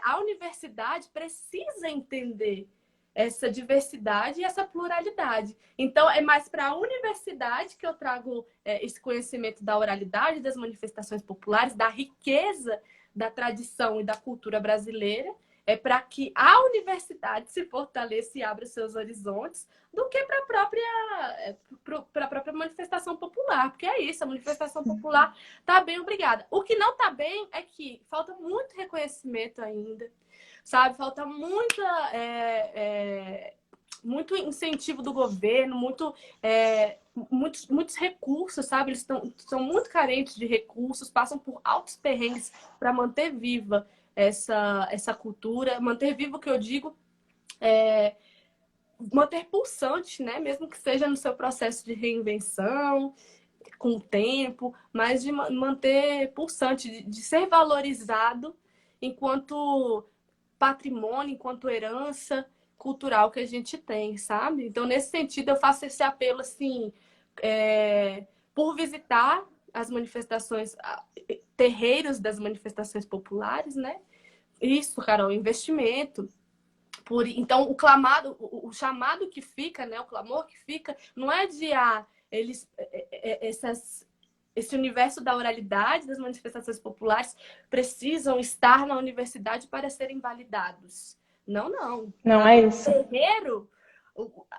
S2: a universidade precisa entender essa diversidade e essa pluralidade. Então, é mais para a universidade que eu trago esse conhecimento da oralidade, das manifestações populares, da riqueza da tradição e da cultura brasileira, para que a universidade se fortaleça e abra seus horizontes, do que para a própria manifestação popular. popular, porque é isso, a manifestação popular tá bem, obrigada. O que não tá bem é que falta muito reconhecimento ainda, sabe? Falta muito incentivo do governo, muitos recursos, sabe? Eles são muito carentes de recursos, passam por altos perrengues para manter viva essa cultura. Manter vivo, o que eu digo, é manter pulsante, né? Mesmo que seja no seu processo de reinvenção, com o tempo, mas de manter pulsante, de ser valorizado enquanto patrimônio, enquanto herança cultural que a gente tem, sabe? Então, nesse sentido, eu faço esse apelo, assim, por visitar as manifestações, terreiros das manifestações populares, né? Isso, Carol, investimento. Então, o chamado que fica, né? O clamor que fica, não é de esse universo da oralidade, das manifestações populares, precisam estar na universidade para serem validados. Não, não.
S1: Não é isso.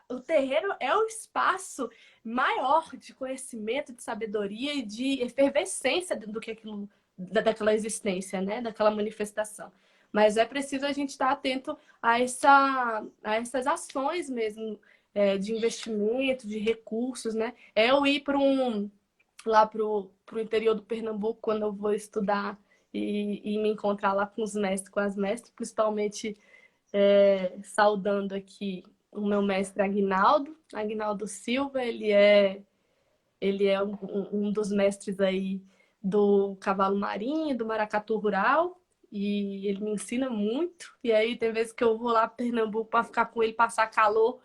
S2: O terreiro é o espaço maior de conhecimento, de sabedoria e de efervescência do que aquilo, daquela existência, né? Daquela manifestação. Mas é preciso a gente estar atento a essas ações mesmo, de investimento, de recursos, né? Eu ir lá para o interior do Pernambuco, quando eu vou estudar e me encontrar lá com os mestres, com as mestras, principalmente saudando aqui o meu mestre Aguinaldo Silva, ele é um dos mestres aí do cavalo marinho, do maracatu rural, e ele me ensina muito. E aí tem vezes que eu vou lá para Pernambuco para ficar com ele, passar calor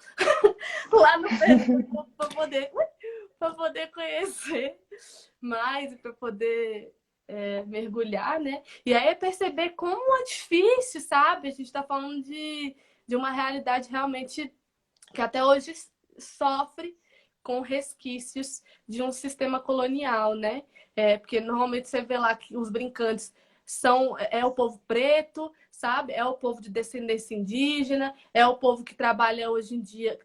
S2: lá no Pernambuco para poder conhecer mais e para poder mergulhar, né? E aí é perceber como é difícil, sabe? A gente está falando de uma realidade realmente que até hoje sofre com resquícios de um sistema colonial, né? Porque normalmente você vê lá que os brincantes é o povo preto, sabe? É o povo de descendência indígena, é o povo que trabalha hoje em dia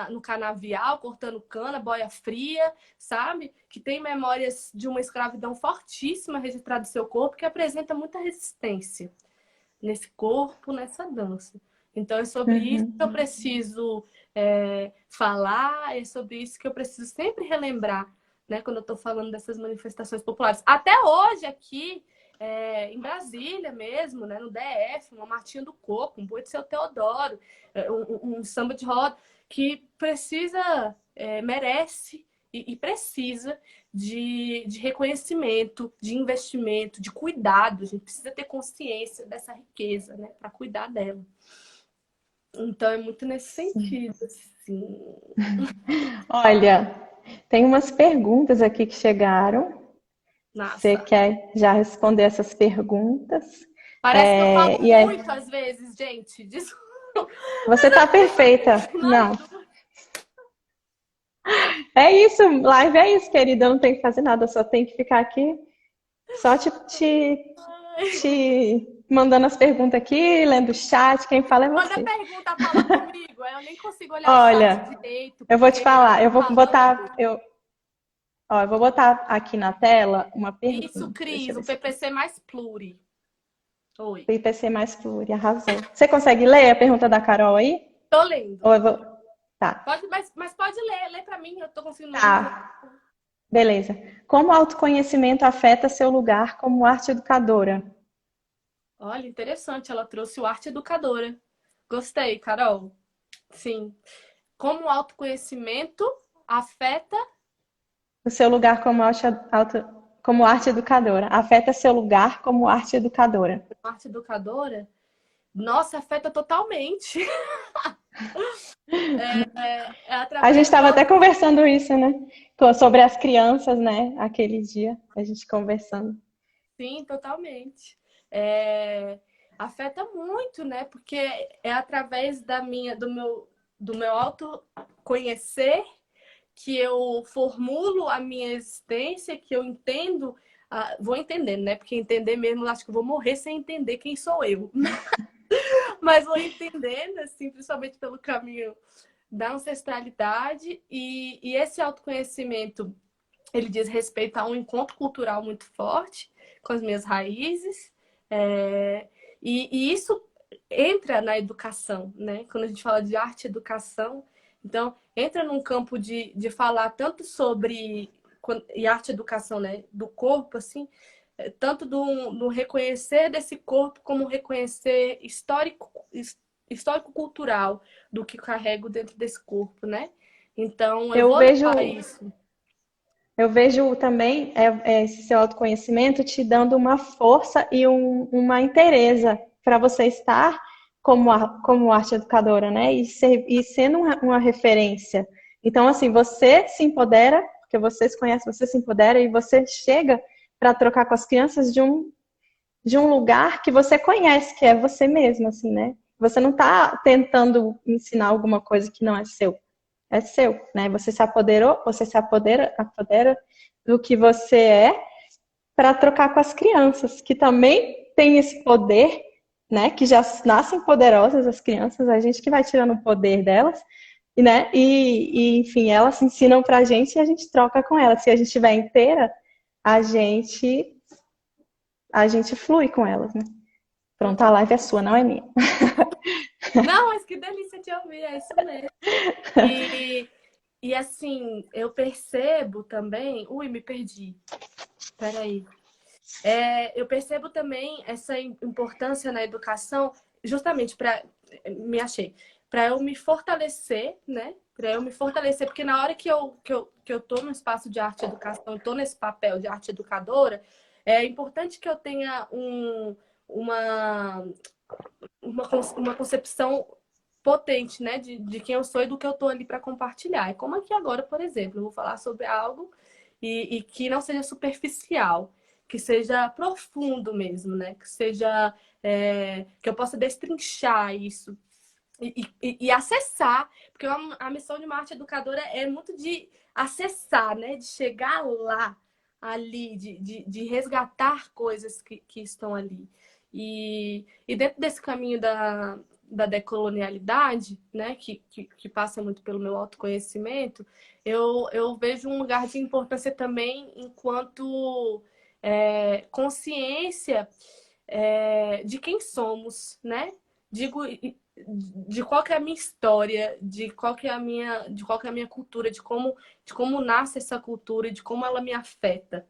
S2: no canavial, cortando cana, boia fria, sabe? Que tem memórias de uma escravidão fortíssima registrada no seu corpo, que apresenta muita resistência nesse corpo, nessa dança. Então, é sobre isso que eu preciso falar, é sobre isso que eu preciso sempre relembrar, né? Quando eu estou falando dessas manifestações populares. Até hoje, aqui, em Brasília mesmo, né? No DF, uma marchinha do coco, um boi de Seu Teodoro, um samba de roda, que merece e precisa de reconhecimento, de investimento, de cuidado. A gente precisa ter consciência dessa riqueza, né? Para cuidar dela. Então, é muito nesse sentido, assim.
S1: Olha, tem umas perguntas aqui que chegaram. Você
S2: Nossa.
S1: quer já responder essas perguntas?
S2: Parece que eu falo
S1: E aí,
S2: muito às vezes, gente. Desculpa.
S1: você tá perfeita. Não. É isso, live é isso, querida. Eu não tenho que fazer nada, eu só tenho que ficar aqui, só te mandando as perguntas aqui, lendo o chat. Quem fala é
S2: Manda
S1: você.
S2: pergunta, fala comigo. Eu nem consigo olhar o
S1: Olha,
S2: chat direito.
S1: eu vou te falar, eu vou botar,
S2: falando.
S1: eu vou botar aqui na tela uma
S2: Isso,
S1: pergunta. Deixa eu
S2: Cris,
S1: ver
S2: o
S1: se eu
S2: PPC mais pluri. Oi.
S1: o IPC mais flúria, arrasou. Você consegue ler a pergunta da Carol aí?
S2: Tô lendo.
S1: Ou eu vou... Tá,
S2: Mas pode ler, lê pra mim, eu tô conseguindo ler, mas
S1: tá, beleza. Como o autoconhecimento afeta seu lugar como arte educadora?
S2: olha, interessante, ela trouxe o arte educadora. Gostei, Carol. Sim. Como o autoconhecimento afeta
S1: O seu lugar como arte educadora. Afeta seu lugar como arte educadora.
S2: a arte educadora? Nossa, afeta totalmente.
S1: A gente
S2: Através do
S1: estava até
S2: auto...
S1: conversando isso, né? Sobre as crianças, né? Aquele dia, a gente conversando.
S2: Sim, totalmente. Afeta muito, né? Porque é através do meu autoconhecer que eu formulo a minha existência, que eu entendo, vou entendendo, né? Porque entender mesmo, acho que eu vou morrer sem entender quem sou eu. Mas vou entendendo, assim, principalmente pelo caminho da ancestralidade e esse autoconhecimento, ele diz respeito a um encontro cultural muito forte com as minhas raízes. É, e isso entra na educação, né? Quando a gente fala de arte e educação, então entra num campo de falar tanto sobre e arte e educação, né? Do corpo, assim, tanto do reconhecer desse corpo como reconhecer histórico-cultural do que carrego dentro desse corpo, né? Então, eu
S1: Eu
S2: vou levar
S1: vejo,
S2: isso.
S1: eu vejo também esse seu autoconhecimento te dando uma força e uma inteireza para você estar como arte educadora, né? E sendo uma referência. Então, assim, você se empodera, porque você se conhece, você se empodera e você chega para trocar com as crianças de um lugar que você conhece, que é você mesmo, assim, né? Você não está tentando ensinar alguma coisa que não é seu, né? Você se apoderou, você se apodera do que você é para trocar com as crianças, que também têm esse poder, né? Que já nascem poderosas as crianças, a gente que vai tirando o poder delas, né? Enfim, elas ensinam para a gente e a gente troca com elas. Se a gente estiver inteira, a gente a gente flui com elas, né? Pronto, a live é sua, não é minha.
S2: Não, mas que delícia de ouvir, é isso mesmo. E, e assim, eu percebo também. Ui, me perdi. Peraí. Eu percebo também essa importância na educação, justamente para. Me achei. Para eu me fortalecer, né? Para eu me fortalecer, porque na hora que eu tô no espaço de arte e educação, eu tô nesse papel de arte educadora, é importante que eu tenha uma, uma concepção potente, né, de quem eu sou e do que eu tô ali para compartilhar. É como aqui agora, por exemplo, eu vou falar sobre algo e que não seja superficial, que seja profundo mesmo, né, que seja que eu possa destrinchar isso e acessar, porque a missão de uma arte educadora é muito de acessar, né, de chegar lá, ali, de resgatar coisas que estão ali. E dentro desse caminho da decolonialidade, né, que passa muito pelo meu autoconhecimento, eu vejo um lugar de importância também enquanto consciência de quem somos, né? Digo, de qual que é a minha história, de qual que é a minha cultura, de como nasce essa cultura, de como ela me afeta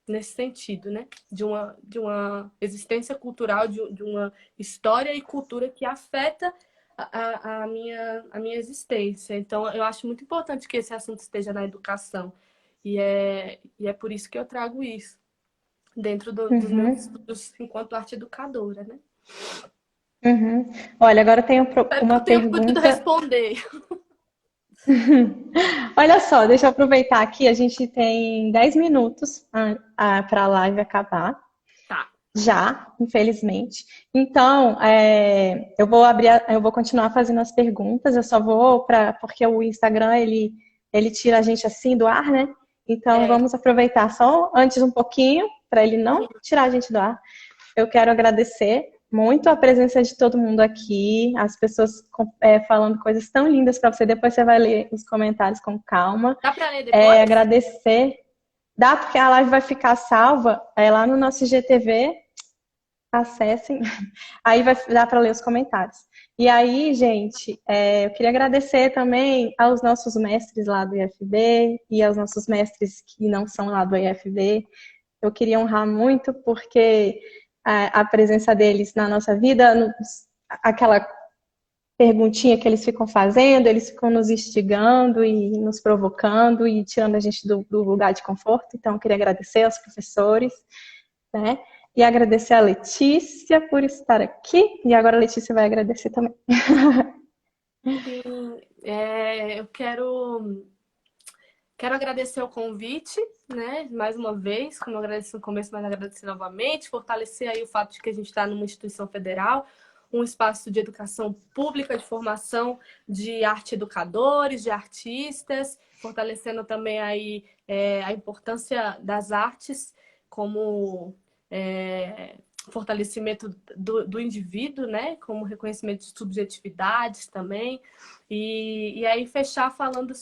S2: nesse sentido, né? De uma existência cultural, de uma história e cultura que afeta a minha existência. Então, eu acho muito importante que esse assunto esteja na educação. E é por isso que eu trago isso dentro dos meus
S1: Uhum,
S2: estudos enquanto arte educadora, né?
S1: uhum. Olha, agora eu tenho
S2: Espero que
S1: uma
S2: eu tenha podido
S1: pergunta.
S2: responder.
S1: Olha só, deixa eu aproveitar aqui, a gente tem 10 minutos para a live acabar,
S2: Tá.
S1: já, infelizmente. Então, eu vou continuar fazendo as perguntas, eu só vou porque o Instagram, ele tira a gente assim do ar, né? Então,
S2: É.
S1: vamos aproveitar só antes um pouquinho, para ele não tirar a gente do ar. Eu quero agradecer muito a presença de todo mundo aqui, as pessoas falando coisas tão lindas para você. Depois você vai ler os comentários com calma.
S2: Dá para ler depois?
S1: Agradecer. Dá porque a live vai ficar salva lá no nosso IGTV. Acessem. Aí vai dar para ler os comentários. E aí, gente, eu queria agradecer também aos nossos mestres lá do IFB e aos nossos mestres que não são lá do IFB. Eu queria honrar muito porque a presença deles na nossa vida, aquela perguntinha que eles ficam fazendo, eles ficam nos instigando e nos provocando e tirando a gente do lugar de conforto. Então, eu queria agradecer aos professores, né? E agradecer a Letícia por estar aqui. E agora a Letícia vai agradecer também.
S2: Sim, eu quero agradecer o convite, né? Mais uma vez, como eu agradeci no começo, mas agradecer novamente, fortalecer aí o fato de que a gente está numa instituição federal, um espaço de educação pública, de formação de arte educadores, de artistas, fortalecendo também aí a importância das artes como fortalecimento do indivíduo, né? Como reconhecimento de subjetividades também. E aí fechar falando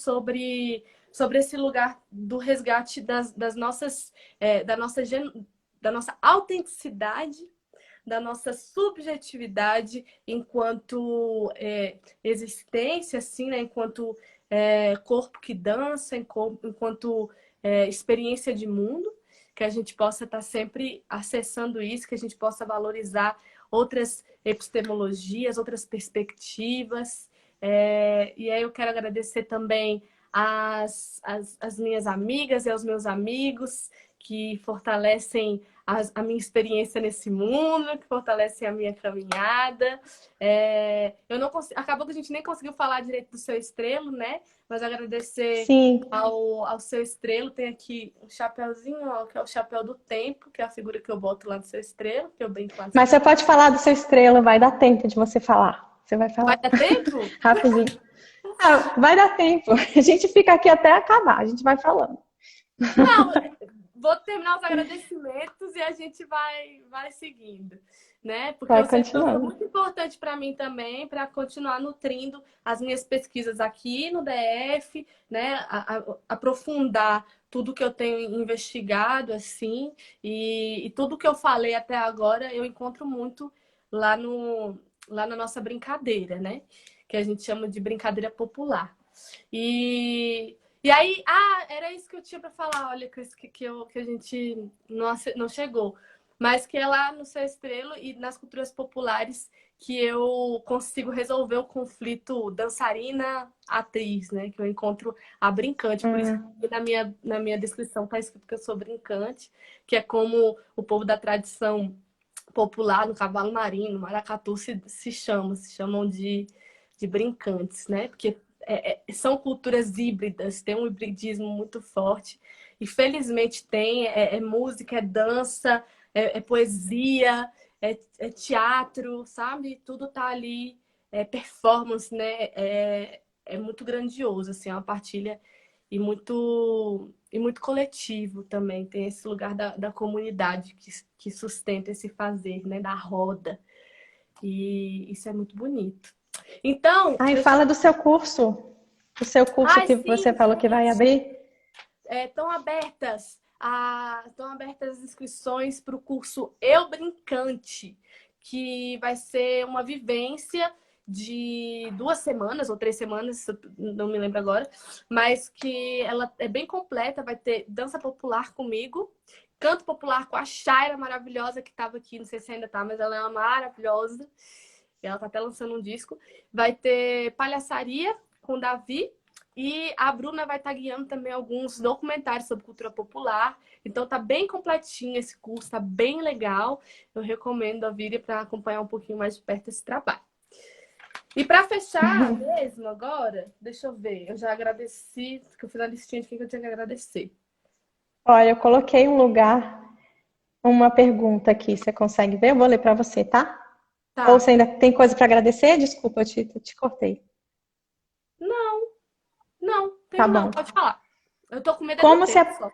S2: sobre esse lugar do resgate das nossas, da nossa autenticidade, da nossa subjetividade enquanto existência, assim, né? Enquanto corpo que dança, enquanto experiência de mundo, que a gente possa estar sempre acessando isso, que a gente possa valorizar outras epistemologias, outras perspectivas. E aí eu quero agradecer também as minhas amigas e aos meus amigos que fortalecem a minha experiência nesse mundo, que fortalecem a minha caminhada. Eu não acabou que a gente nem conseguiu falar direito do Seu Estrelo, né? Mas agradecer
S1: Sim.
S2: ao Seu Estrelo. Tem aqui um chapéuzinho, ó, que é o chapéu do tempo, que é a figura que eu boto lá no Seu Estrelo, que eu brinco lá no Seu
S1: Mas você
S2: Estrelo.
S1: pode falar do seu estrelo, vai dar tempo de você falar. Você vai
S2: Vai
S1: falar
S2: dar tempo?
S1: rapidinho. Ah, vai dar tempo. A gente fica aqui até acabar, a gente vai falando.
S2: Não, vou terminar os agradecimentos e a gente vai seguindo, né? Porque
S1: Vai
S2: o seu foi
S1: continuando.
S2: muito importante para mim também, para continuar nutrindo as minhas pesquisas aqui no DF, né? Aprofundar tudo que eu tenho investigado, assim, e tudo que eu falei até agora eu encontro muito lá lá na nossa brincadeira, né? Que a gente chama de brincadeira popular. E aí, era isso que eu tinha para falar, olha, que a gente não chegou. Mas que é lá no Seu Estrelo e nas culturas populares que eu consigo resolver o conflito dançarina-atriz, né? Que eu encontro a brincante. Por isso que na minha descrição está escrito que eu sou brincante, que é como o povo da tradição popular, no cavalo marinho, no maracatu, se chamam de brincantes, né? Porque são culturas híbridas, tem um hibridismo muito forte. E felizmente tem, música, é dança, poesia, teatro, sabe? Tudo tá ali, performance, né? É muito grandioso, assim, é uma partilha e muito coletivo também. Tem esse lugar da comunidade que sustenta esse fazer, né? Da roda. E isso é muito bonito. Então,
S1: Ai,
S2: deixa eu...
S1: fala do seu curso. O seu curso
S2: Ai,
S1: que você
S2: sim,
S1: falou que vai abrir.
S2: estão abertas as inscrições para o curso Eu Brincante, que vai ser uma vivência de 2 semanas ou 3 semanas, não me lembro agora, mas que ela é bem completa. Vai ter dança popular comigo, canto popular com a Shaira maravilhosa que estava aqui, não sei se ainda está, mas ela é uma maravilhosa. Ela está até lançando um disco. Vai ter palhaçaria com o Davi. E a Bruna vai estar guiando também alguns documentários sobre cultura popular. Então tá bem completinho esse curso, tá bem legal. Eu recomendo a Vire para acompanhar um pouquinho mais de perto esse trabalho. E para fechar mesmo agora, deixa eu ver. Eu já agradeci, porque eu fiz a listinha de quem que eu tinha que agradecer.
S1: Olha, eu coloquei um lugar, uma pergunta aqui. Você consegue ver? Eu vou ler para você, tá? Ou
S2: Tá.
S1: você ainda tem coisa para agradecer? Desculpa, eu te cortei.
S2: Não,
S1: Tá
S2: tenho não,
S1: bom.
S2: pode falar. Eu tô com medo do
S1: Como se
S2: tempo só.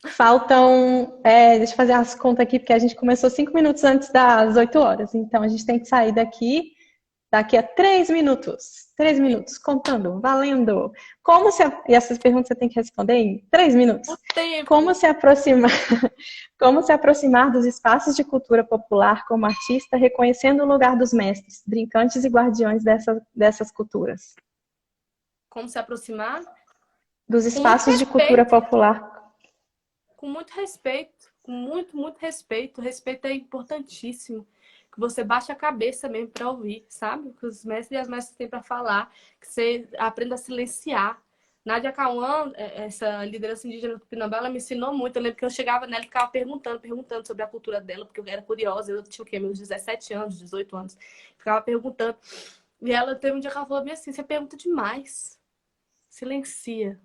S1: faltam. Deixa eu fazer as contas aqui, porque a gente começou 5 minutos antes das 8 horas. Então a gente tem que sair daqui a 3 minutos. 3 minutos, contando, valendo. E essas perguntas você tem que responder em 3 minutos.
S2: O tempo.
S1: Como se aproximar, como se aproximar dos espaços de cultura popular como artista, reconhecendo o lugar dos mestres, brincantes e guardiões dessas culturas.
S2: Como se aproximar?
S1: Dos
S2: Com muito
S1: espaços de cultura
S2: respeito.
S1: popular.
S2: Com muito respeito, com muito, muito respeito. O respeito é importantíssimo. Que você baixe a cabeça mesmo para ouvir, sabe? O que os mestres e as mestras têm para falar, que você aprenda a silenciar. Nádia Cauã, essa liderança indígena do Tupinambá, ela me ensinou muito. Eu lembro que eu chegava nela e ficava perguntando sobre a cultura dela, porque eu era curiosa. Eu tinha o quê? Meus 17 anos, 18 anos. Ficava perguntando. E ela teve um dia que ela falou assim: você pergunta demais. Silencia.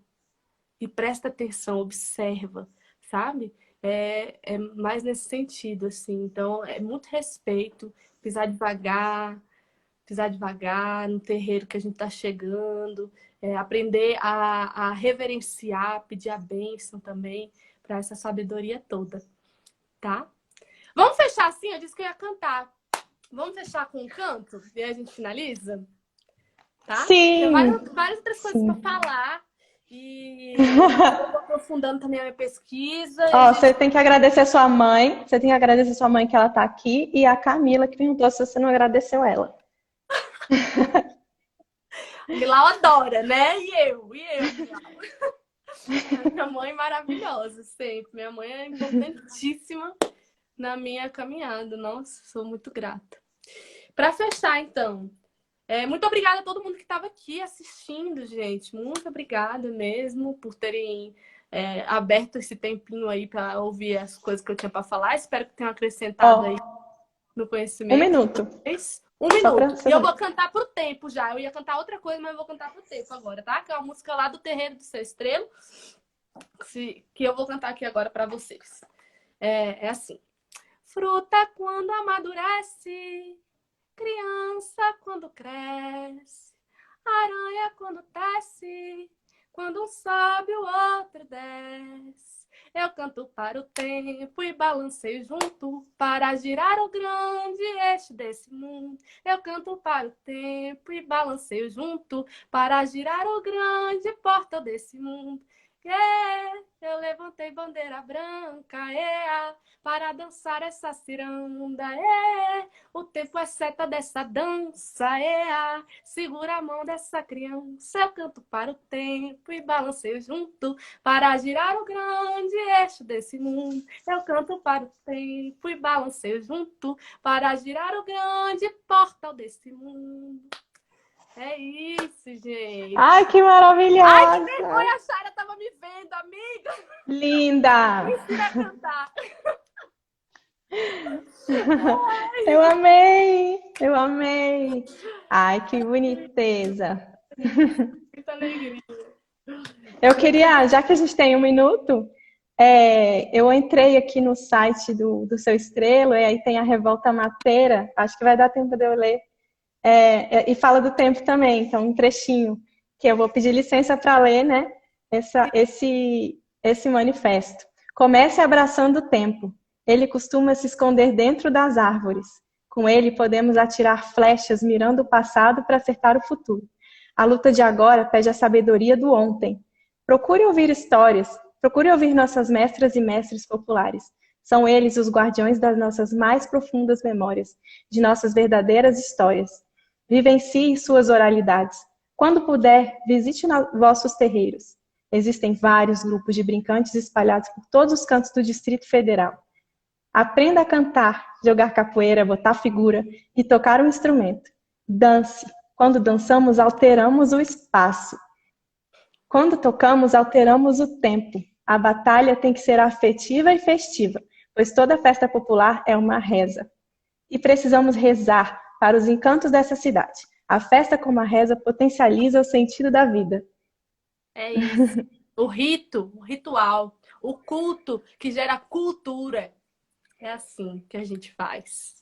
S2: E presta atenção, observa, sabe? É mais nesse sentido, assim. Então, é muito respeito, pisar devagar no terreiro que a gente está chegando, aprender a reverenciar, pedir a bênção também para essa sabedoria toda, tá? Vamos fechar assim? Eu disse que eu ia cantar. Vamos fechar com um canto e aí a gente finaliza? Tá? Tem
S1: Sim,
S2: várias outras coisas para
S1: sim.
S2: falar. E eu tô aprofundando também a minha pesquisa. E a
S1: Ó, você
S2: gente...
S1: tem que agradecer a sua mãe. Você tem que agradecer a sua mãe que ela tá aqui. E a Camila que perguntou se você não agradeceu ela.
S2: A Milau adora, né? E eu, Milau. A minha mãe é maravilhosa, sempre. Minha mãe é importantíssima na minha caminhada. Nossa, sou muito grata. Para fechar, então, muito obrigada a todo mundo que estava aqui assistindo, gente. Muito obrigada mesmo por terem aberto esse tempinho aí para ouvir as coisas que eu tinha para falar. Espero que tenham acrescentado aí
S1: Ó,
S2: no
S1: um
S2: conhecimento.
S1: minuto.
S2: Um
S1: Só pra
S2: minuto.
S1: você
S2: E eu vou
S1: saber.
S2: cantar pro tempo já. Eu ia cantar outra coisa, mas eu vou cantar pro tempo agora, tá? Que é uma música lá do Terreiro do Seu Estrelo, que eu vou cantar aqui agora para vocês. É assim. Fruta quando amadurece, criança quando cresce, aranha quando tece, quando um sobe o outro desce. Eu canto para o tempo e balanceio junto para girar o grande eixo desse mundo. Eu canto para o tempo e balanceio junto para girar o grande portal desse mundo. Yeah, eu levantei bandeira branca, yeah, para dançar essa ciranda, yeah. O tempo é seta dessa dança, segura a mão dessa criança. Eu canto para o tempo e balanceio junto para girar o grande eixo desse mundo. Eu canto para o tempo e balanceio junto para girar o grande portal desse mundo. É isso, gente.
S1: Ai, que
S2: Ai, que
S1: maravilhosa!
S2: vergonha, a Chara tava me vendo, amiga. Me
S1: Linda!
S2: ensina a cantar.
S1: Eu amei! Eu amei! Ai, que boniteza!
S2: Muita alegria.
S1: Eu queria, já que a gente tem um minuto, eu entrei aqui no site do Seu Estrelo, e aí tem a Revolta Mateira, acho que vai dar tempo de eu ler, e fala do tempo também, então um trechinho, que eu vou pedir licença para ler, né, esse manifesto. Comece abraçando o tempo, ele costuma se esconder dentro das árvores, com ele podemos atirar flechas mirando o passado para acertar o futuro. A luta de agora pede a sabedoria do ontem. Procure ouvir histórias, procure ouvir nossas mestras e mestres populares. São eles os guardiões das nossas mais profundas memórias, de nossas verdadeiras histórias. Vivencie suas oralidades. Quando puder, visite vossos terreiros. Existem vários grupos de brincantes espalhados por todos os cantos do Distrito Federal. Aprenda a cantar, jogar capoeira, botar figura e tocar um instrumento. Dance. Quando dançamos, alteramos o espaço. Quando tocamos, alteramos o tempo. A batalha tem que ser afetiva e festiva, pois toda festa popular é uma reza. E precisamos rezar para os encantos dessa cidade. A festa como a reza potencializa o sentido da vida.
S2: É isso. O rito, o ritual, o culto que gera cultura. É assim que a gente faz.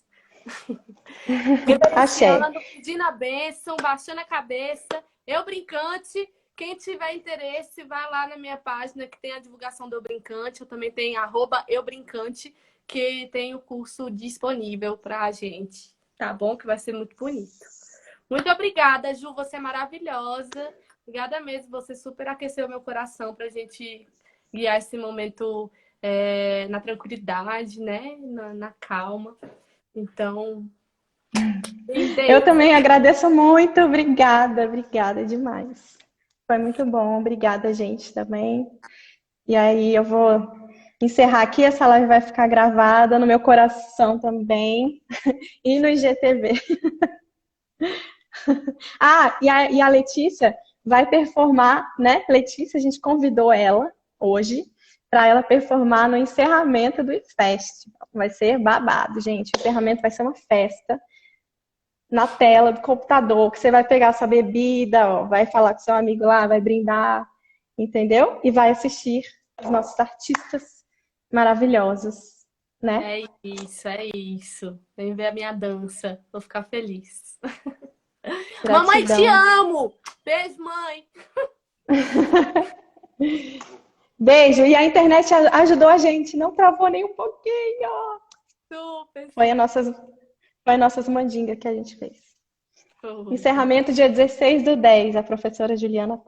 S1: Axé.
S2: Reverenciando, pedindo a bênção, baixando a cabeça. Eu Brincante. Quem tiver interesse, vai lá na minha página que tem a divulgação do Eu Brincante. Eu também tenho @eubrincante, que tem o curso disponível pra gente. Tá bom? Que vai ser muito bonito. Muito obrigada, Ju. Você é maravilhosa. Obrigada mesmo. Você super aqueceu meu coração pra gente guiar esse momento na tranquilidade, né? Na calma. Então,
S1: Eu
S2: lindeza.
S1: também agradeço muito. Obrigada, obrigada demais. Foi muito bom. Obrigada, gente, também. E aí eu vou encerrar aqui. Essa live vai ficar gravada no meu coração também e no IGTV. Ah, e a Letícia vai performar, né? Letícia, a gente convidou ela hoje para ela performar no encerramento do IFEST. Vai ser babado, gente. O encerramento vai ser uma festa na tela do computador, que você vai pegar sua bebida, ó, vai falar com seu amigo lá, vai brindar, entendeu? E vai assistir os nossos artistas maravilhosos, né?
S2: É isso, é isso. Vem ver a minha dança. Vou ficar feliz. Mamãe, te
S1: Gratidão.
S2: amo! Beijo, mãe!
S1: Beijo. E a internet ajudou a gente, não travou nem um pouquinho.
S2: Super,
S1: Foi
S2: super.
S1: as nossas mandingas que a gente fez.
S2: Foi.
S1: Encerramento dia 16/10, a professora Juliana